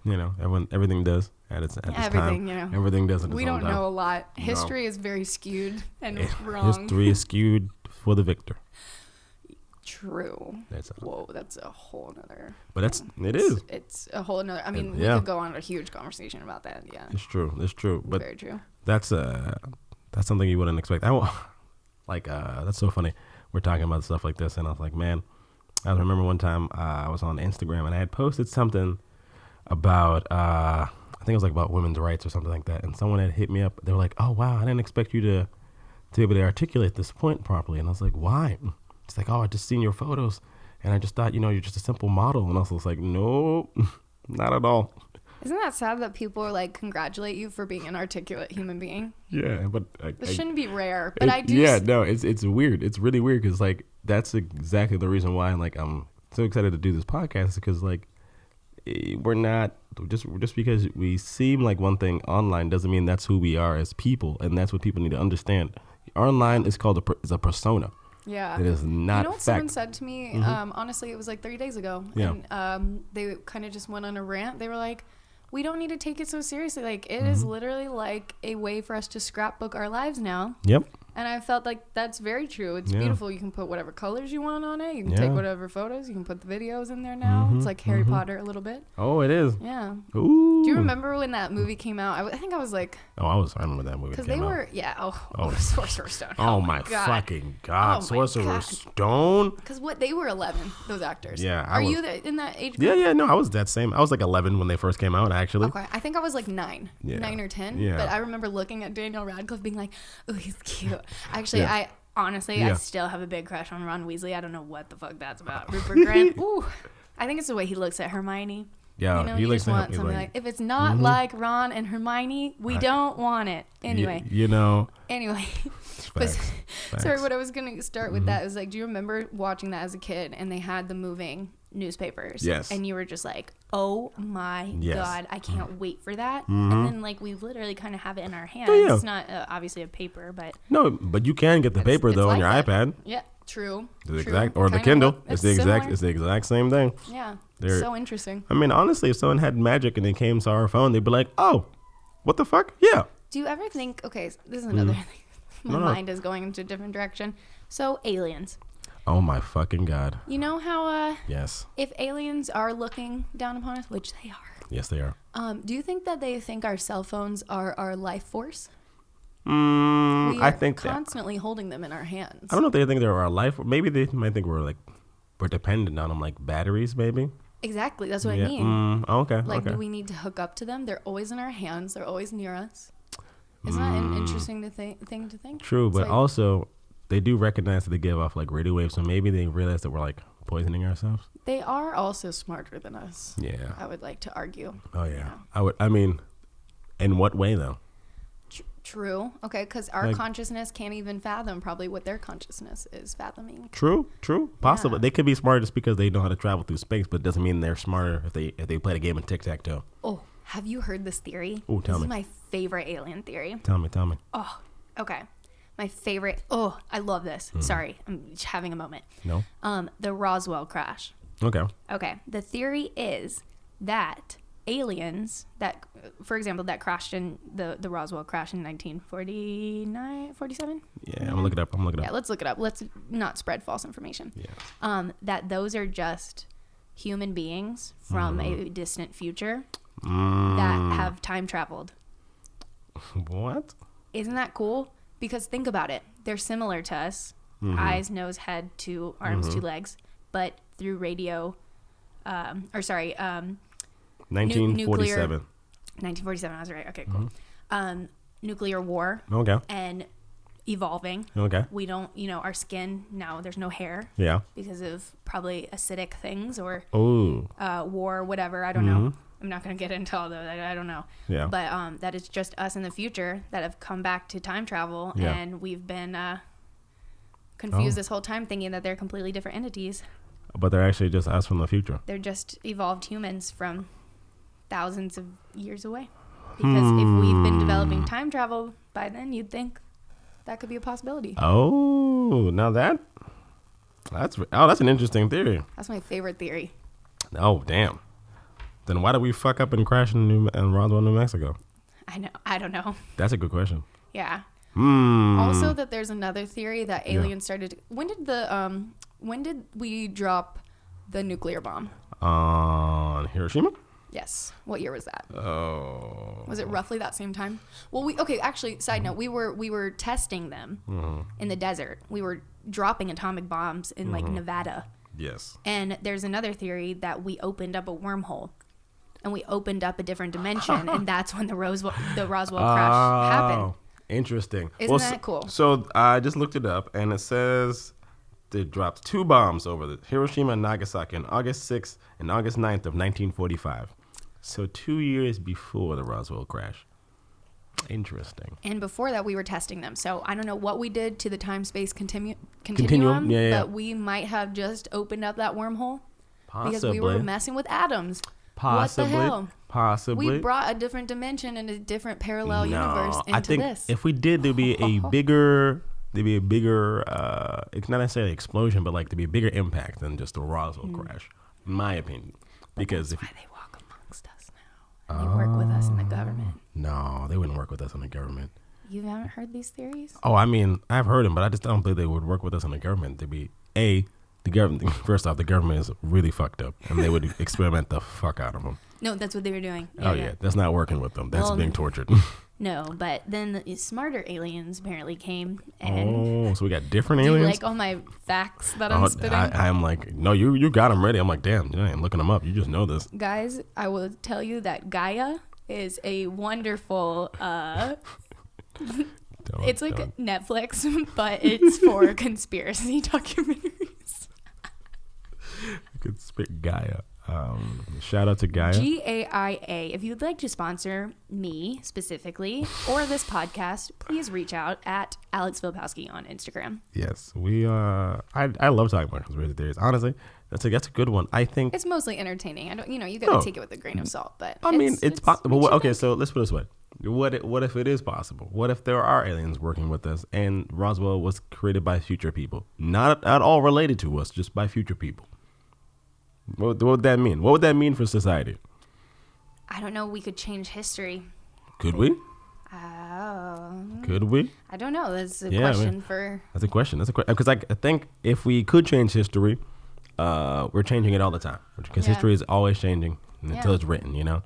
Everything does at its time. Everything does at its We own don't time. know a lot. History is very skewed and wrong. History is skewed for the victor. True. That's a whole nother. But it is. It's a whole nother. I mean, we could go on a huge conversation about that. Yeah. It's true. But very true. That's something you wouldn't expect. That's so funny. We're talking about stuff like this, and I was like, man, I remember one time I was on Instagram and I had posted something about I think it was like about women's rights or something like that, and someone had hit me up. They were like, oh wow, I didn't expect you to be able to articulate this point properly. And I was like, why? It's like, oh, I just seen your photos and I just thought, you're just a simple model. And I was like, nope, not at all. Isn't that sad that people are like congratulate you for being an articulate human being? Yeah, but This shouldn't be rare, but I do. Yeah, no, it's weird. It's really weird because like that's exactly the reason why like I'm so excited to do this podcast because like we're not just because we seem like one thing online doesn't mean that's who we are as people, and that's what people need to understand. Online is called is a persona. Yeah. It is not. You know what fact. someone said to me? Honestly, it was like 3 days ago. Yeah. And they kind of just went on a rant. They were like, we don't need to take it so seriously. Like, it is literally like a way for us to scrapbook our lives now. Yep. And I felt like that's very true. It's beautiful. You can put whatever colors you want on it. You can Yeah. take whatever photos. You can put the videos in there now. It's like Harry Potter a little bit. Oh, it is. Yeah. Ooh. Do you remember when that movie came out? I think I was like... Oh, I remember that movie. Because they were... Yeah. Oh, Sorcerer's Stone. Oh, my fucking God. Oh, my Sorcerer's God. Stone. Because they were 11, those actors. Yeah. Are you in that age group? Yeah. No, I was that same. I was like 11 when they first came out, actually. Okay. I think I was like 9. Yeah. 9 or 10. Yeah. But I remember looking at Daniel Radcliffe being like, oh, he's cute. Actually, Yeah. Honestly, Yeah. I still have a big crush on Ron Weasley. I don't know what the fuck that's about. Rupert Grint. Ooh. I think it's the way he looks at Hermione. Yeah, you know, he you looks just want something like, if it's not like Ron and Hermione, we don't want it. Anyway. You know. Anyway. Facts. Sorry, what I was going to start with that is like, do you remember watching that as a kid and they had the moving newspapers? Yes. And you were just like, oh my Yes. God, I can't wait for that. And then like we literally kind of have it in our hands. Yeah. It's not obviously a paper, but No, but you can get the paper it's though on like your that. iPad. Yeah, true. The true. exact or the Kinda Kindle. look- It's the similar. exact same thing. Yeah. They're- So interesting. I mean, honestly, if someone had magic and they came to our phone, they'd be like, "Oh, what the fuck? Yeah." Do you ever think, okay, this is another thing. My No. mind is going into a different direction. So aliens. Oh my fucking God. You know how Yes. if aliens are looking down upon us, which they are, Yes, they are. do you think that they think our cell phones are our life force? We I are think that. constantly holding them in our hands. I don't know if they think they're our life. Maybe they might think we're dependent on them, like batteries, maybe. Exactly, that's what Yeah. I mean. Okay. Like, okay. do we need to hook up to them? They're always in our hands. They're always near us. Isn't that an interesting thing to think? True, It's but like- also they do recognize that they give off like radio waves, so maybe they realize that we're like poisoning ourselves. They are also smarter than us. Yeah. I would like to argue. Oh yeah. I mean, in what way though? True. Okay, because our Like- consciousness can't even fathom probably what their consciousness is fathoming. True. Possibly Yeah. they could be smart just because they know how to travel through space, but it doesn't mean they're smarter if they play a game of tic tac toe. Oh, have you heard this theory? Ooh, tell this me. is my favorite alien theory. Tell me. Oh, okay. My favorite. Oh, I love this. Hmm. Sorry, I'm just having a moment. No. The Roswell crash. Okay. Okay. The theory is that aliens that, for example, that crashed in the Roswell crash in 1949, 47? Yeah, I'm gonna look it up. Yeah, let's look it up. Let's not spread false information. Yeah. That those are just human beings from a distant future Mm. that have time traveled. What? Isn't that cool? Because think about it. They're similar to us. Eyes, nose, head, 2 arms, 2 legs. But through radio, 1947. 1947, I was right. Okay, cool. Nuclear war Okay. and evolving. Okay. We don't, our skin now, there's no hair Yeah. because of probably acidic things or Oh. war, whatever. I don't know. I'm not going to get into all those. I don't know. Yeah. But that it's just us in the future that have come back to time travel, Yeah. and we've been confused this whole time thinking that they're completely different entities. But they're actually just us from the future. They're just evolved humans from thousands of years away. Because if we've been developing time travel by then, you'd think that could be a possibility. Oh, now that's an interesting theory. That's my favorite theory. Oh, damn. Then why did we fuck up and crash in Roswell, New Mexico? I know. I don't know. That's a good question. Yeah. Hmm. Also, that there's another theory that aliens started. When did we drop the nuclear bomb? On Hiroshima? Yes. What year was that? Oh. Was it roughly that same time? Well, actually, side note, we were testing them in the desert. We were dropping atomic bombs in like Nevada. Yes. And there's another theory that we opened up a wormhole. And we opened up a different dimension, and that's when the Roswell crash happened. Interesting. Isn't that cool? So I just looked it up, and it says they dropped 2 bombs over Hiroshima and Nagasaki on August 6th and August 9th of 1945. So 2 years before the Roswell crash. Interesting. And before that, we were testing them. So I don't know what we did to the time-space continuum, Yeah. but we might have just opened up that wormhole. Possibly. Because we were messing with atoms. Possibly. What the hell? Possibly. We brought a different dimension and a different parallel universe into I think this. if we did, there'd be a bigger, it's not necessarily explosion, but like there'd be a bigger impact than just the Roswell crash, in my opinion. Because that's why they walk amongst us now. And they work with us in the government. No, they wouldn't work with us in the government. You haven't heard these theories? Oh, I mean, I've heard them, but I just don't think they would work with us in the government. They'd be, the government, first off, the government is really fucked up, and they would experiment the fuck out of them. No, that's what they were doing. Yeah. That's not working with them. That's being tortured. No, but then the smarter aliens apparently came. And so we got different do aliens? you like all my facts that I'm spitting? I'm like, no, you got them ready. I'm like, damn, I ain't looking them up. You just know this. Guys, I will tell you that Gaia is a wonderful... it's like Netflix, but it's for conspiracy documentaries. Could spit Gaia. Shout out to Gaia. GAIA. If you'd like to sponsor me specifically or this podcast, please reach out at Alex Filipowski on Instagram. Yes, we I love talking about conspiracy theories. Honestly, that's a good one. I think it's mostly entertaining. I don't, you got to take it with a grain of salt. But I mean, it's possible. Okay, so let's put it this way. What if it is possible? What if there are aliens working with us and Roswell was created by future people, not at all related to us, just by future people? What would that mean? What would that mean for society? I don't know. We could change history. Could we? Oh. Could we? I don't know. That's a question for... That's a question. Because I think if we could change history, we're changing it all the time. Because history is always changing until it's written,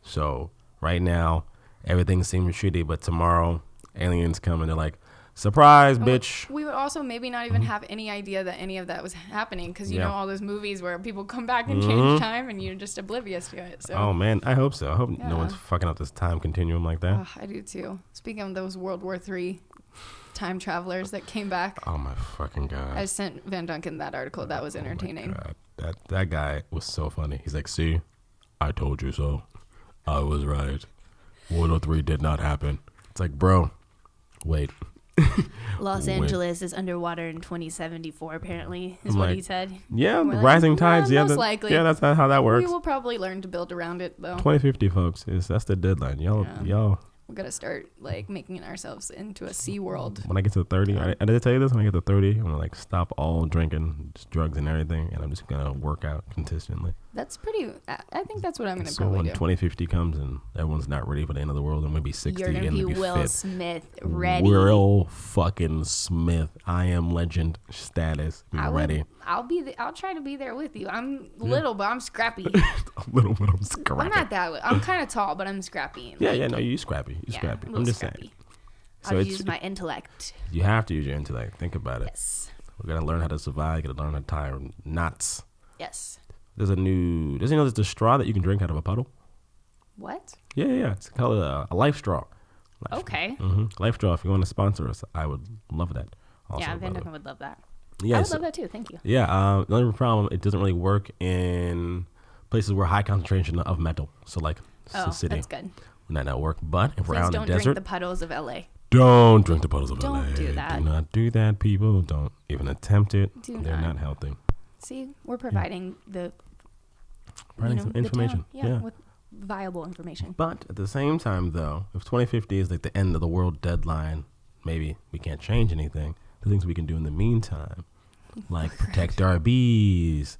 So right now, everything seems shitty, but tomorrow, aliens come and they're like, surprise, bitch. We would also maybe not even have any idea that any of that was happening because you know all those movies where people come back and change time and you're just oblivious to it. So. Oh, man. I hope so. I hope no one's fucking up this time continuum like that. I do, too. Speaking of those World War III time travelers that came back. Oh, my fucking God. I sent Vanducan that article. That was entertaining. Oh my God. That guy was so funny. He's like, see, I told you so. I was right. World War III did not happen. It's like, bro, wait. Los Angeles is underwater in 2074, apparently, is what he said. Yeah, rising tides. Most likely. Yeah, that's how that works. We will probably learn to build around it, though. 2050, folks. That's the deadline. Y'all. We gotta start making ourselves into a sea world. When I get to 30, I did I tell you this? When I get to 30, I'm gonna stop all drinking, just drugs and everything, and I'm just gonna work out consistently. That's pretty. I think that's what I'm gonna so probably when do. 2050 comes and everyone's not ready for the end of the world, I'm gonna be 60 You're gonna and be be Will fit. Smith ready. Will fucking Smith. I am legend status. Ready. I'll try to be there with you. I'm little, but I'm scrappy. A little bit. I'm scrappy. I'm not that. I'm kind of tall, but I'm scrappy. No, you scrappy. You scrappy. I'm just scrappy. saying. I'll use my intellect. You have to use your intellect. Think about it. Yes. We're gonna learn how to survive. Gotta learn how to tie knots. Yes. There's there's a straw that you can drink out of a puddle? What? Yeah. It's called a life straw. Okay. Life straw. If you want to sponsor us, I would love that. Also, yeah, Vanducan would love that. Yeah, I would love that too. Thank you. Yeah. The only problem, it doesn't really work in places where high concentration of metal. So like the city. That's good. Would not work. But if we're out in the don't desert, drink the puddles of LA. Don't drink the puddles of LA. Don't do that. Do not do that, people. Don't even attempt it. They're not. not healthy. See, we're providing some information. With viable information. But at the same time, though, if 2050 is like the end of the world deadline, maybe we can't change anything. The things we can do in the meantime, like protect our bees,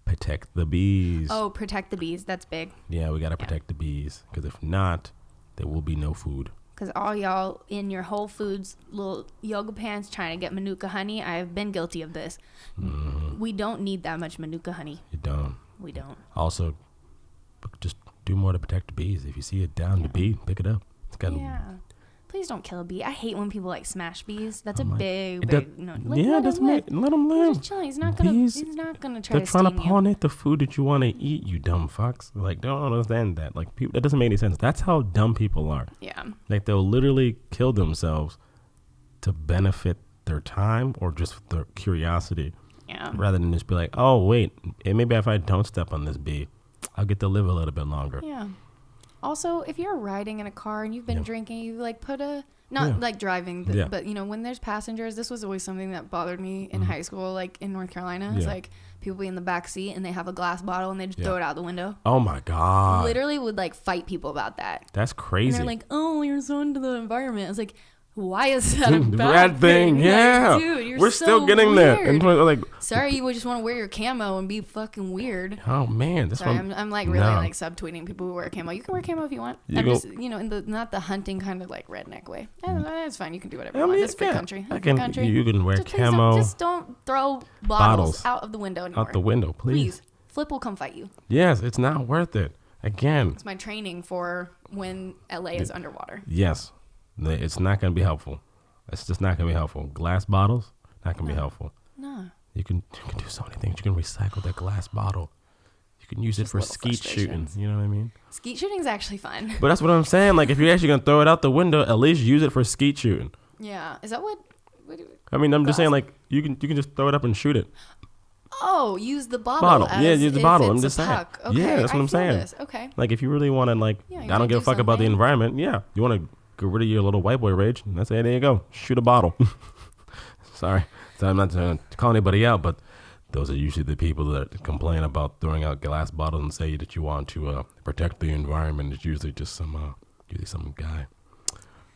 protect the bees. Oh, protect the bees. That's big. Yeah, we got to protect the bees, because if not, there will be no food. Because all y'all in your Whole Foods little yoga pants trying to get Manuka honey, I have been guilty of this. We don't need that much Manuka honey. You don't. We don't. Also, just do more to protect the bees. If you see a downed bee, pick it up. It's got Please don't kill a bee. I hate when people smash bees. That's big. No, let them live. He's just chilling. He's not gonna try to sting you. They're trying to pollinate the food that you want to eat, you dumb fucks. Like, don't understand that. Like, people, that doesn't make any sense. That's how dumb people are. Yeah. Like, they'll literally kill themselves to benefit their time or just their curiosity. Yeah. Rather than just be like, oh, wait, maybe if I don't step on this bee, I'll get to live a little bit longer. Yeah. Also, if you're riding in a car and you've been drinking, you like put a not like driving, but when there's passengers, this was always something that bothered me in high school, like in North Carolina. It's like people be in the back seat and they have a glass bottle and they just throw it out the window. Oh my God! Literally would like fight people about that. That's crazy. And they're like, "Oh, you're so into the environment." I was like, why is that a bad thing? Yeah, like, dude, you're we're so still getting weird. there. And like, sorry, you would just want to wear your camo and be fucking weird. Oh man, that's sorry, I'm like really like subtweeting people who wear camo. You can wear camo if you want. I'm just in the not the hunting kind of like redneck way. That's fine. You can do whatever you want. It's free country. You can wear camo. Just don't throw bottles out of the window anymore. Out the window, please. Flip will come fight you. Yes, it's not worth it. Again, it's my training for when LA is underwater. Yes, it's not going to be helpful. It's just not going to be helpful. Glass bottles, not going to be helpful. No. You can do so many things. You can recycle that glass bottle. You can use it for skeet shooting. You know what I mean? Skeet shooting is actually fun. But that's what I'm saying. Like, if you're actually going to throw it out the window, at least use it for skeet shooting. Yeah. Is that what I mean, I'm just saying, like, you can just throw it up and shoot it. Oh, use the bottle. Use the bottle. I'm just saying. Okay, yeah, that's what I'm saying. This. Okay. Like, if you really want to, like, I don't give a fuck about the environment. Yeah. You want to get rid of your little white boy rage. And that's it. There you go. Shoot a bottle. Sorry. So I'm not trying to call anybody out, but those are usually the people that complain about throwing out glass bottles and say that you want to protect the environment. It's usually just some guy.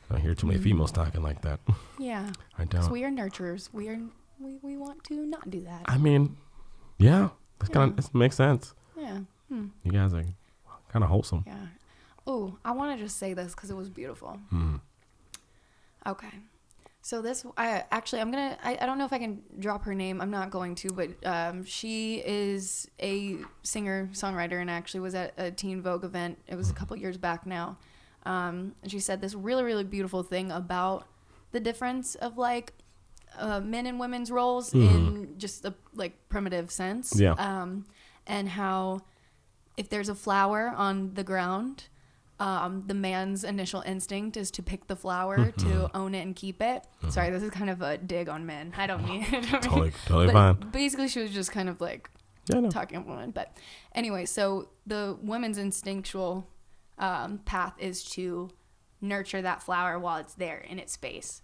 I don't hear too many females talking like that. Yeah. I don't. Because we are nurturers. We want to not do that. I mean, yeah. It makes sense. Yeah. You guys are kind of wholesome. Yeah. Oh, I want to just say this because it was beautiful. Okay. So this, I don't know if I can drop her name. I'm not going to, but she is a singer-songwriter and actually was at a Teen Vogue event. It was a couple years back now. And she said this really, really beautiful thing about the difference of like men and women's roles in just the like primitive sense. Yeah. And how if there's a flower on the ground, the man's initial instinct is to pick the flower, to own it and keep it. Sorry, this is kind of a dig on men. I don't mean it. Totally fine. Basically, she was just kind of like talking about women. But anyway, so the women's instinctual path is to nurture that flower while it's there in its space.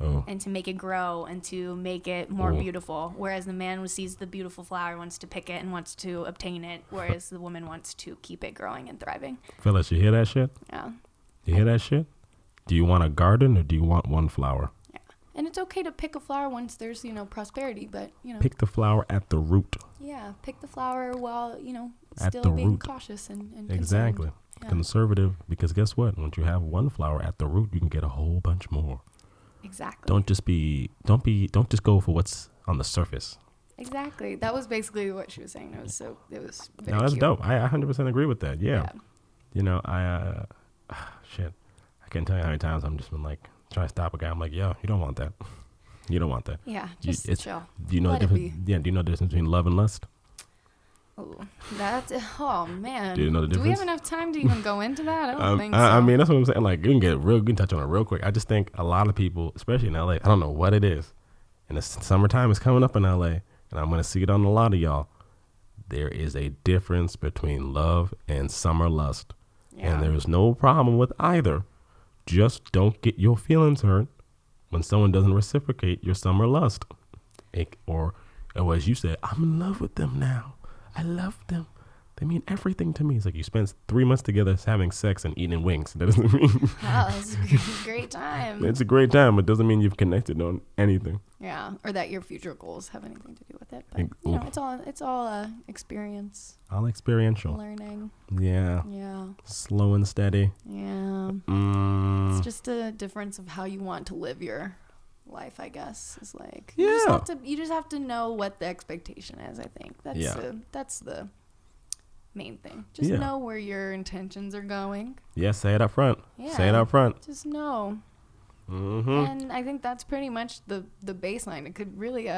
And to make it grow and to make it more beautiful. Whereas the man who sees the beautiful flower wants to pick it and wants to obtain it. Whereas the woman wants to keep it growing and thriving. Phyllis, you hear that shit? Yeah. You hear that shit? Do you want a garden or do you want one flower? Yeah. And it's okay to pick a flower once there's, prosperity. But, pick the flower at the root. Yeah. Pick the flower while, at still the being root. cautious and Exactly. Yeah. Conservative. Because guess what? Once you have one flower at the root, you can get a whole bunch more. Exactly. Don't just go for what's on the surface. Exactly. That was basically what she was saying. It was very No, that's cute. dope. I 100% agree with that. Yeah. Shit. I can't tell you how many times I'm just been like trying to stop a guy. I'm like, yo, you don't want that. You don't want that. Yeah. Just chill. Do you know the difference? Yeah. Do you know the difference between love and lust? Oh man. Do you know the difference? Do we have enough time to even go into that? I don't think so. I mean, that's what I'm saying. Like, you can touch on it real quick. I just think a lot of people, especially in LA, I don't know what it is. And the summertime is coming up in LA, and I'm going to see it on a lot of y'all. There is a difference between love and summer lust. Yeah. And there is no problem with either. Just don't get your feelings hurt when someone doesn't reciprocate your summer lust. Or as you said, I'm in love with them now. I love them. They mean everything to me. It's like you spent 3 months together having sex and eating wings. That doesn't mean... Wow, that's a great time. It's a great time, but doesn't mean you've connected on anything. Yeah, or that your future goals have anything to do with it. But, it's all experience. All experiential. Learning. Yeah. Yeah. Slow and steady. Yeah. It's just a difference of how you want to live your life, I guess. Is like you just have to know what the expectation is. I think that's the main thing. Just know where your intentions are going. Yeah, say it up front. Say it up front. Just know. And I think that's pretty much the baseline. It could really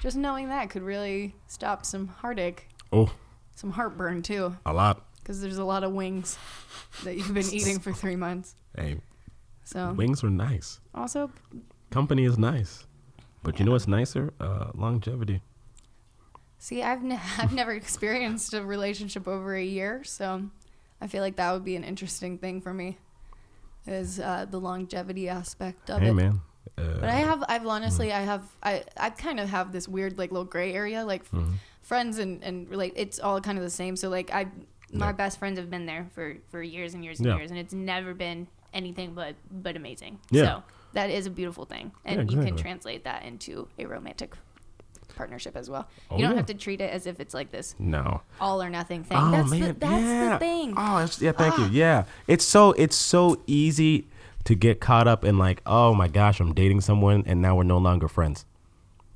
just knowing that could really stop some heartache. Some heartburn too. A lot. Because there's a lot of wings that you've been eating for 3 months. Hey, so wings are nice. Also, company is nice, but you know what's nicer? Longevity. See, I've never experienced a relationship over a year, so I feel like that would be an interesting thing for me, is the longevity aspect of it. Hey, man. But I've honestly, I kind of have this weird like little gray area, like friends and relate. It's all kind of the same. So like my best friends have been there for years and years and years, and it's never been anything but amazing. Yeah. So that is a beautiful thing, and you can translate that into a romantic partnership as well. You don't have to treat it as if it's like this all or nothing thing. Oh, That's man. the thing. Oh, thank you. Yeah. It's so easy to get caught up in like, oh my gosh, I'm dating someone and now we're no longer friends.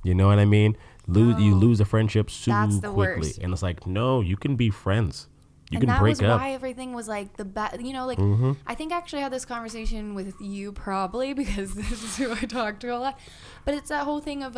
You know what I mean? You lose a friendship That's the quickly. worst. And it's like, no, you can be friends. You can that break was up. why everything was like the bad, like I think I actually had this conversation with you probably because this is who I talk to a lot. But it's that whole thing of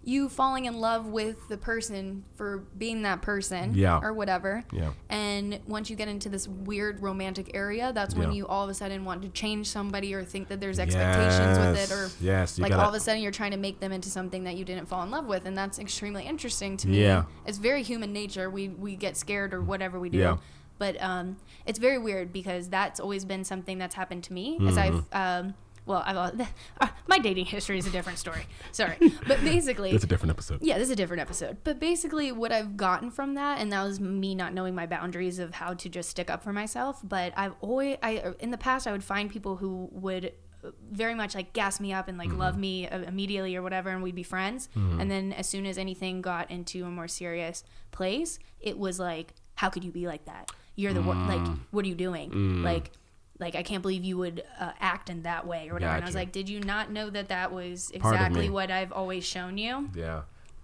you falling in love with the person for being that person or whatever. Yeah. And once you get into this weird romantic area, that's when you all of a sudden want to change somebody or think that there's expectations with it, or like all of a sudden you're trying to make them into something that you didn't fall in love with, and that's extremely interesting to me. Yeah. It's very human nature. We get scared or whatever we do. Yeah. But it's very weird because that's always been something that's happened to me as I've my dating history is a different story. Sorry. But basically... It's a different episode. Yeah, this is a different episode. But basically what I've gotten from that, and that was me not knowing my boundaries of how to just stick up for myself, but in the past, I would find people who would very much like gas me up and like love me immediately or whatever, and we'd be friends. And then as soon as anything got into a more serious place, it was like, how could you be like that? You're the one, like, what are you doing? Like, I can't believe you would act in that way or whatever. Gotcha. And I was like, did you not know that was exactly what I've always shown you? Yeah.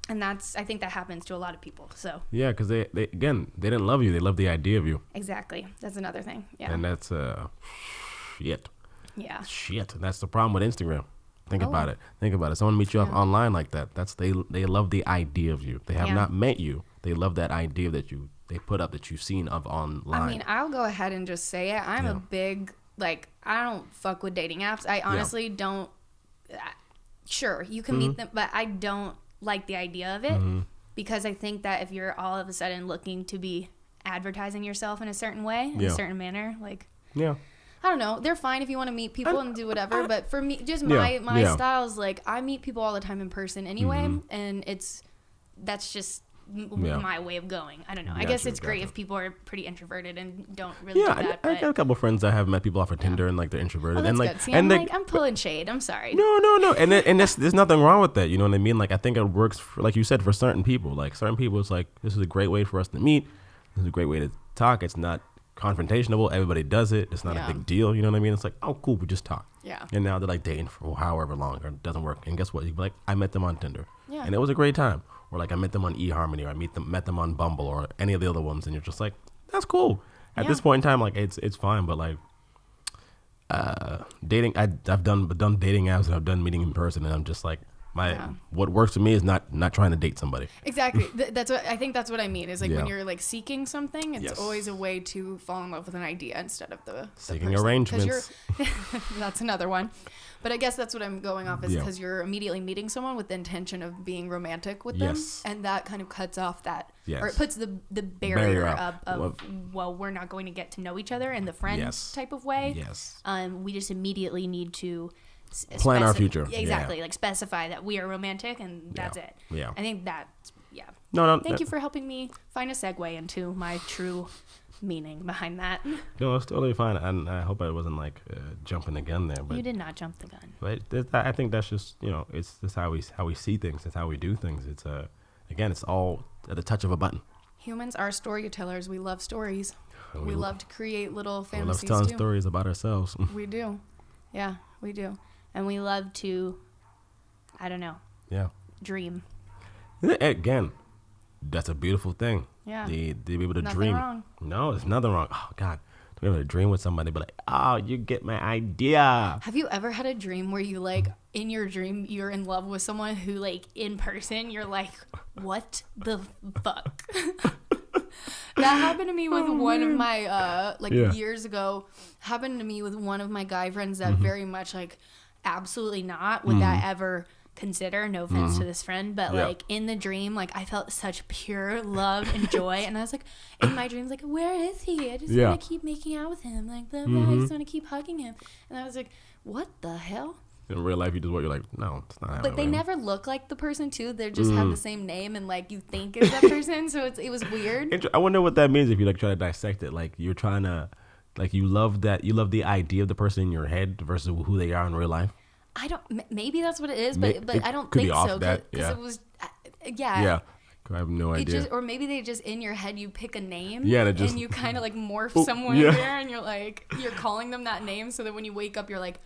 And I think that happens to a lot of people. So. Yeah, because they didn't love you. They loved the idea of you. Exactly. That's another thing. Yeah. And that's shit. Yeah. Shit. That's the problem with Instagram. Think about it. Someone meets you up online like that. They love the idea of you. They have not met you. They love that idea that they put up that you've seen of online. I mean, I'll go ahead and just say it. I'm a big, like, I don't fuck with dating apps. I honestly don't. Sure, you can meet them, but I don't like the idea of it because I think that if you're all of a sudden looking to be advertising yourself in a certain way, in a certain manner, like, I don't know. They're fine if you want to meet people and do whatever, but for me, just my style is like, I meet people all the time in person anyway, and that's just my way of going. I don't know. I guess it's great if people are pretty introverted and don't really do that. I got a couple friends that have met people off of Tinder and like they're introverted. Oh, that's and like, good. See, I'm pulling shade. I'm sorry. No. And there's nothing wrong with that. You know what I mean? Like I think it works for, like you said, for certain people. Like certain people, it's like this is a great way for us to meet. This is a great way to talk. It's not confrontational. Everybody does it. It's not a big deal. You know what I mean? It's like, oh, cool. We just talk. Yeah. And now they're like dating for however long, or it doesn't work. And guess what? You'd be like, I met them on Tinder. Yeah. And it was a great time. Or like I met them on eHarmony, or I met them on Bumble, or any of the other ones, and you're just like, that's cool. At this point in time, like it's fine, but like dating, I've done dating apps and I've done meeting in person, and I'm just like, what works for me is not trying to date somebody. Exactly. That's what I think. That's what I mean. Is like when you're like seeking something, it's always a way to fall in love with an idea instead of the seeking arrangements. That's another one. But I guess that's what I'm going off is because you're immediately meeting someone with the intention of being romantic with them, and that kind of cuts off that, or it puts the barrier up of well, we're not going to get to know each other in the friend type of way. Yes. We just immediately need to plan our future. Exactly, like specify that we are romantic, and that's it. Yeah. I think that's No. Thank you for helping me find a segue into my true meaning behind that. No, it's totally fine, and I hope I wasn't like jumping the gun there. But you did not jump the gun. But I think that's just it's just how we see things. It's how we do things. It's again, it's all at the touch of a button. Humans are storytellers. We love stories. We love to create little fantasies too. We love telling stories about ourselves. We do. Yeah, we do. And we love to, I don't know. Yeah. Dream. Again, that's a beautiful thing. Yeah. To be able to nothing dream. Wrong. No, there's nothing wrong. Oh, God. To be able to dream with somebody, but like, oh, you get my idea. Have you ever had a dream where you like, in your dream, you're in love with someone who like, in person, you're like, what the fuck? That happened to me with one of my, years ago, happened to me with one of my guy friends that very much like, absolutely not would that ever consider. No offense to this friend, but like in the dream, like I felt such pure love and joy, and I was like, in my dreams, like, where is he? I just want to keep making out with him, like blah, blah, I just want to keep hugging him, and I was like, what the hell? In real life, you just you're like, no, it's not happening. But they never look like the person too. They just have the same name, and like you think is that person, so it was weird. I wonder what that means if you like try to dissect it. Like you're trying to, like you love the idea of the person in your head versus who they are in real life. I don't. Maybe that's what it is, but I don't could think be off so. That, Because it was, yeah. I have no idea. Or maybe they just in your head you pick a name. Yeah, and you kind of like morph someone there, and you're calling them that name, so that when you wake up, you're like,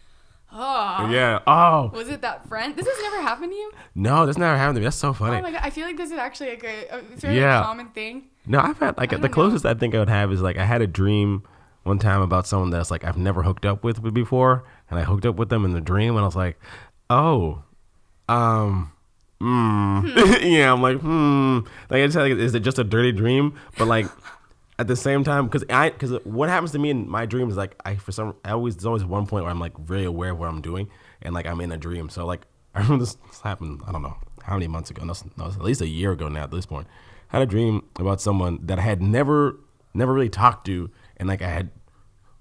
oh. Yeah. Oh. Was it that friend? This has never happened to you? No, this never happened to me. That's so funny. Oh my god, I feel like this is actually like a very common thing. No, I've had like the closest I think I would have is like I had a dream one time about someone that's like I've never hooked up with before, and I hooked up with them in the dream, and I was like, oh, yeah, I'm like, like I just like, is it just a dirty dream? But like at the same time, because what happens to me in my dreams is like there's always one point where I'm like very aware of what I'm doing, and like I'm in a dream. So like I remember this happened, I don't know how many months ago, no, at least a year ago now at this point. I had a dream about someone that I had never really talked to, and like I had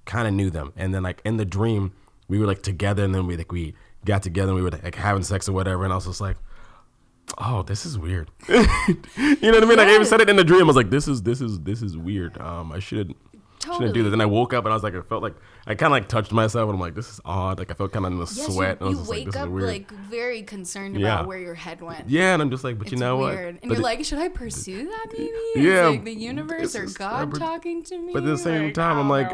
kind of knew them, and then like in the dream we were like together, and then we got together and we were like having sex or whatever, and I was just like, oh, this is weird. You know what I mean? Like I even said it in the dream. I was like, this is weird. I shouldn't do this. And I woke up and I was like, I felt like I kind of like touched myself, and I'm like, this is odd. Like I felt kind of in the sweat. You wake up like very concerned about where your head went. Yeah, and I'm just like, but you know weird. what? And you're like, should I pursue that maybe? Yeah, like the universe or God talking to me? But at the same time, I'm like,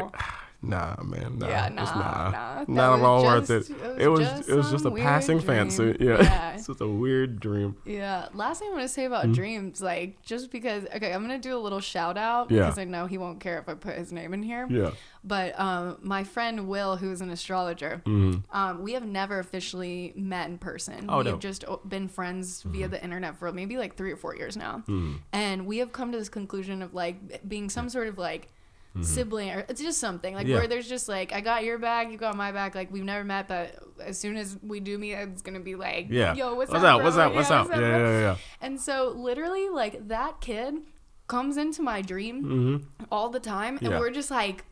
nah, man. Nah, not at all worth it. It was just a passing fancy. Yeah. It's just a weird dream. Yeah. Last thing I'm gonna say about dreams, like just because. Okay, I'm gonna do a little shout out because I know he won't care if I put his name in here. Yeah. But my friend Will, who's an astrologer, we have never officially met in person. Oh, We've just been friends via the internet for maybe like 3 or 4 years now, and we have come to this conclusion of like being some sort of like sibling, or it's just something like where there's just like I got your back, you got my back. Like we've never met, but as soon as we do meet, it's gonna be like, yo, what's up? What's up? Yeah. And so literally, like that kid comes into my dream all the time, and we're just like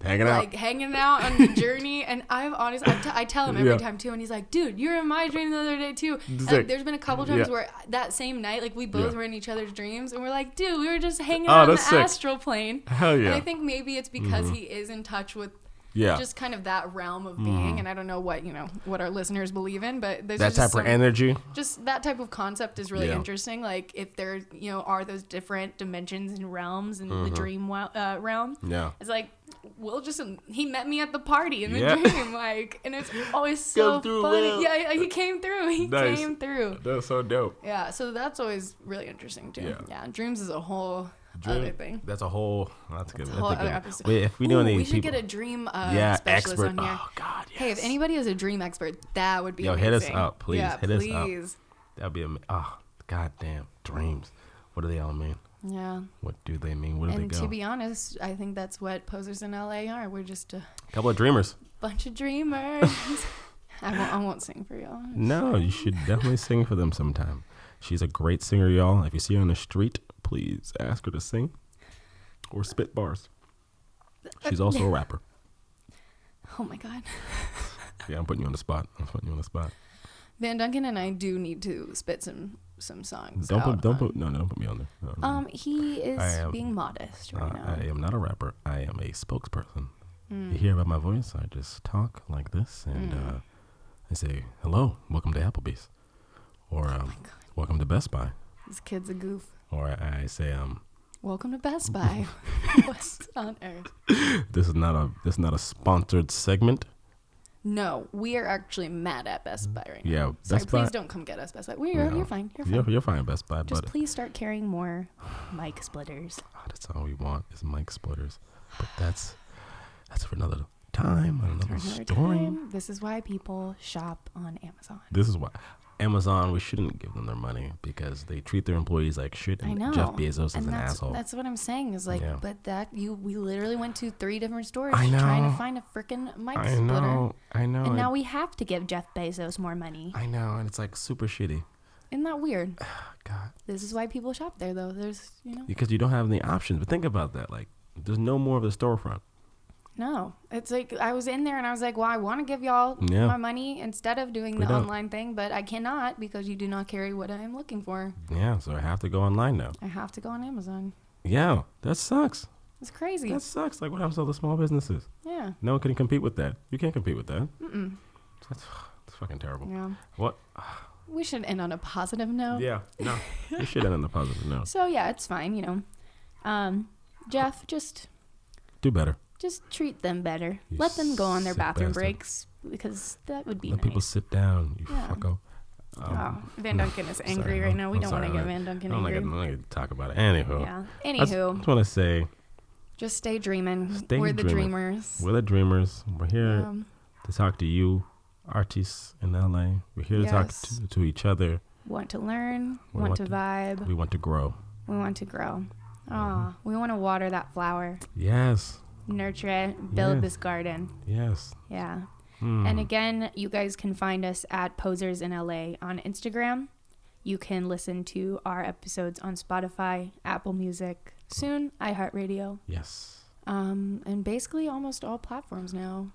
hanging out on the journey. And I tell him every time too, and he's like, dude, you were in my dream the other day too. And there's been a couple times where that same night, like we both were in each other's dreams, and we're like, dude, we were just hanging out in the astral plane. Hell yeah. And I think maybe it's because he is in touch with just kind of that realm of being, and I don't know what our listeners believe in, but there's that type of energy, just that type of concept is really interesting. Like if there are those different dimensions and realms in the dream realm, it's like he met me at the party in the dream, like, and it's always so funny. Yeah, he came through. He came through. That's so dope. Yeah, so that's always really interesting too. Yeah, dreams is a whole other thing. That's a whole. That's good. Whole other episode. Wait, if we do any, we should get a dream specialist expert on here. Oh God, yes. Hey, if anybody is a dream expert, that would be amazing. Hit us up, please. Yeah, hit please. us up. That'd be amazing. Oh, goddamn dreams. What do they all mean? Yeah. What do they mean? Where do they go? And to be honest, I think that's what posers in LA are. We're just a couple of dreamers. Bunch of dreamers. I won't sing for y'all. No, you should definitely sing for them sometime. She's a great singer, y'all. If you see her on the street, please ask her to sing or spit bars. She's also a rapper. Oh my God. Yeah, I'm putting you on the spot. Vanducan and I do need to spit some songs. Don't put me on there. No. He is being modest right now. I am not a rapper. I am a spokesperson. You hear about my voice? I just talk like this, and I say, "Hello, welcome to Applebee's," or "Welcome to Best Buy." This kid's a goof. Or I say, "Welcome to Best Buy." What on earth? This is not a sponsored segment. No, we are actually mad at Best Buy right now. Yeah, sorry, Best Buy. Please don't come get us, Best Buy. You're fine. You're fine, Best Buy. Just please start carrying more mic splitters. That's all we want is mic splitters. But that's for another time, another story. Time. This is why people shop on Amazon. This is why Amazon, we shouldn't give them their money because they treat their employees like shit. And I know. Jeff Bezos is and an asshole. That's what I'm saying is like, Yeah. but we literally went to 3 different stores I know. trying to find a freaking mic splitter. I know. And now we have to give Jeff Bezos more money. I know, and it's like super shitty. Isn't that weird? God. This is why people shop there, though. There's, Because you don't have any options. But think about that. Like, there's no more of the storefront. No, it's like I was in there and I was like, well, I want to give y'all my money instead of doing the online thing, but I cannot because you do not carry what I am looking for. Yeah, so I have to go online now. I have to go on Amazon. Yeah, that sucks. It's crazy. That sucks. Like, what happens to all the small businesses? Yeah. No one can compete with that. You can't compete with that. That's fucking terrible. Yeah. What? We should end on a positive note. Yeah, no. You should end on a positive note. So, yeah, it's fine, Jeff, just treat them better. You Let them go on their sick bathroom bastard. breaks because that would be Let nice. people sit down, you Yeah. fucko. Van Duncan is angry right now. We don't want to get Van Duncan angry. I'm not going to talk about it. Anywho. Yeah. I Anywho. just want to say. Just stay dreaming. Stay We're the dreaming. dreamers. We're the dreamers. We're here to talk to you, artists in LA. We're here to talk to each other. Want to learn. We Want to vibe. We want to grow. We want to grow. We want to water that flower. Yes. Nurture it. Build this garden. Yes. Yeah. And again, you guys can find us at Posers in LA on Instagram. You can listen to our episodes on Spotify, Apple Music, soon iHeartRadio. Yes. And basically almost all platforms now.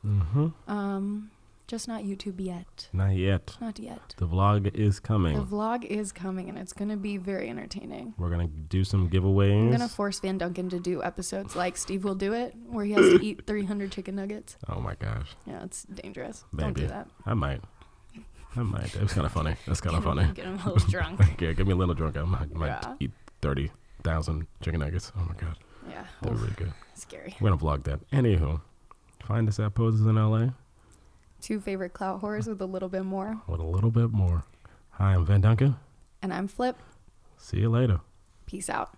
Just not YouTube yet. Not yet. Not yet. The vlog is coming. The vlog is coming, and it's going to be very entertaining. We're going to do some giveaways. I'm going to force Van Duncan to do episodes like Steve will do it, where he has to eat 300 chicken nuggets. Oh, my gosh. Yeah, it's dangerous. Maybe. Don't do that. I might. It's kind of funny. That's kind of funny. Get him a little drunk. Yeah, get me a little drunk. I might eat 30,000 chicken nuggets. Oh, my God. Yeah. They're really good. Scary. We're going to vlog that. Anywho, find us at Poses in LA. 2 favorite clout whores with a little bit more. With a little bit more. Hi, I'm Van Duncan. And I'm Flip. See you later. Peace out.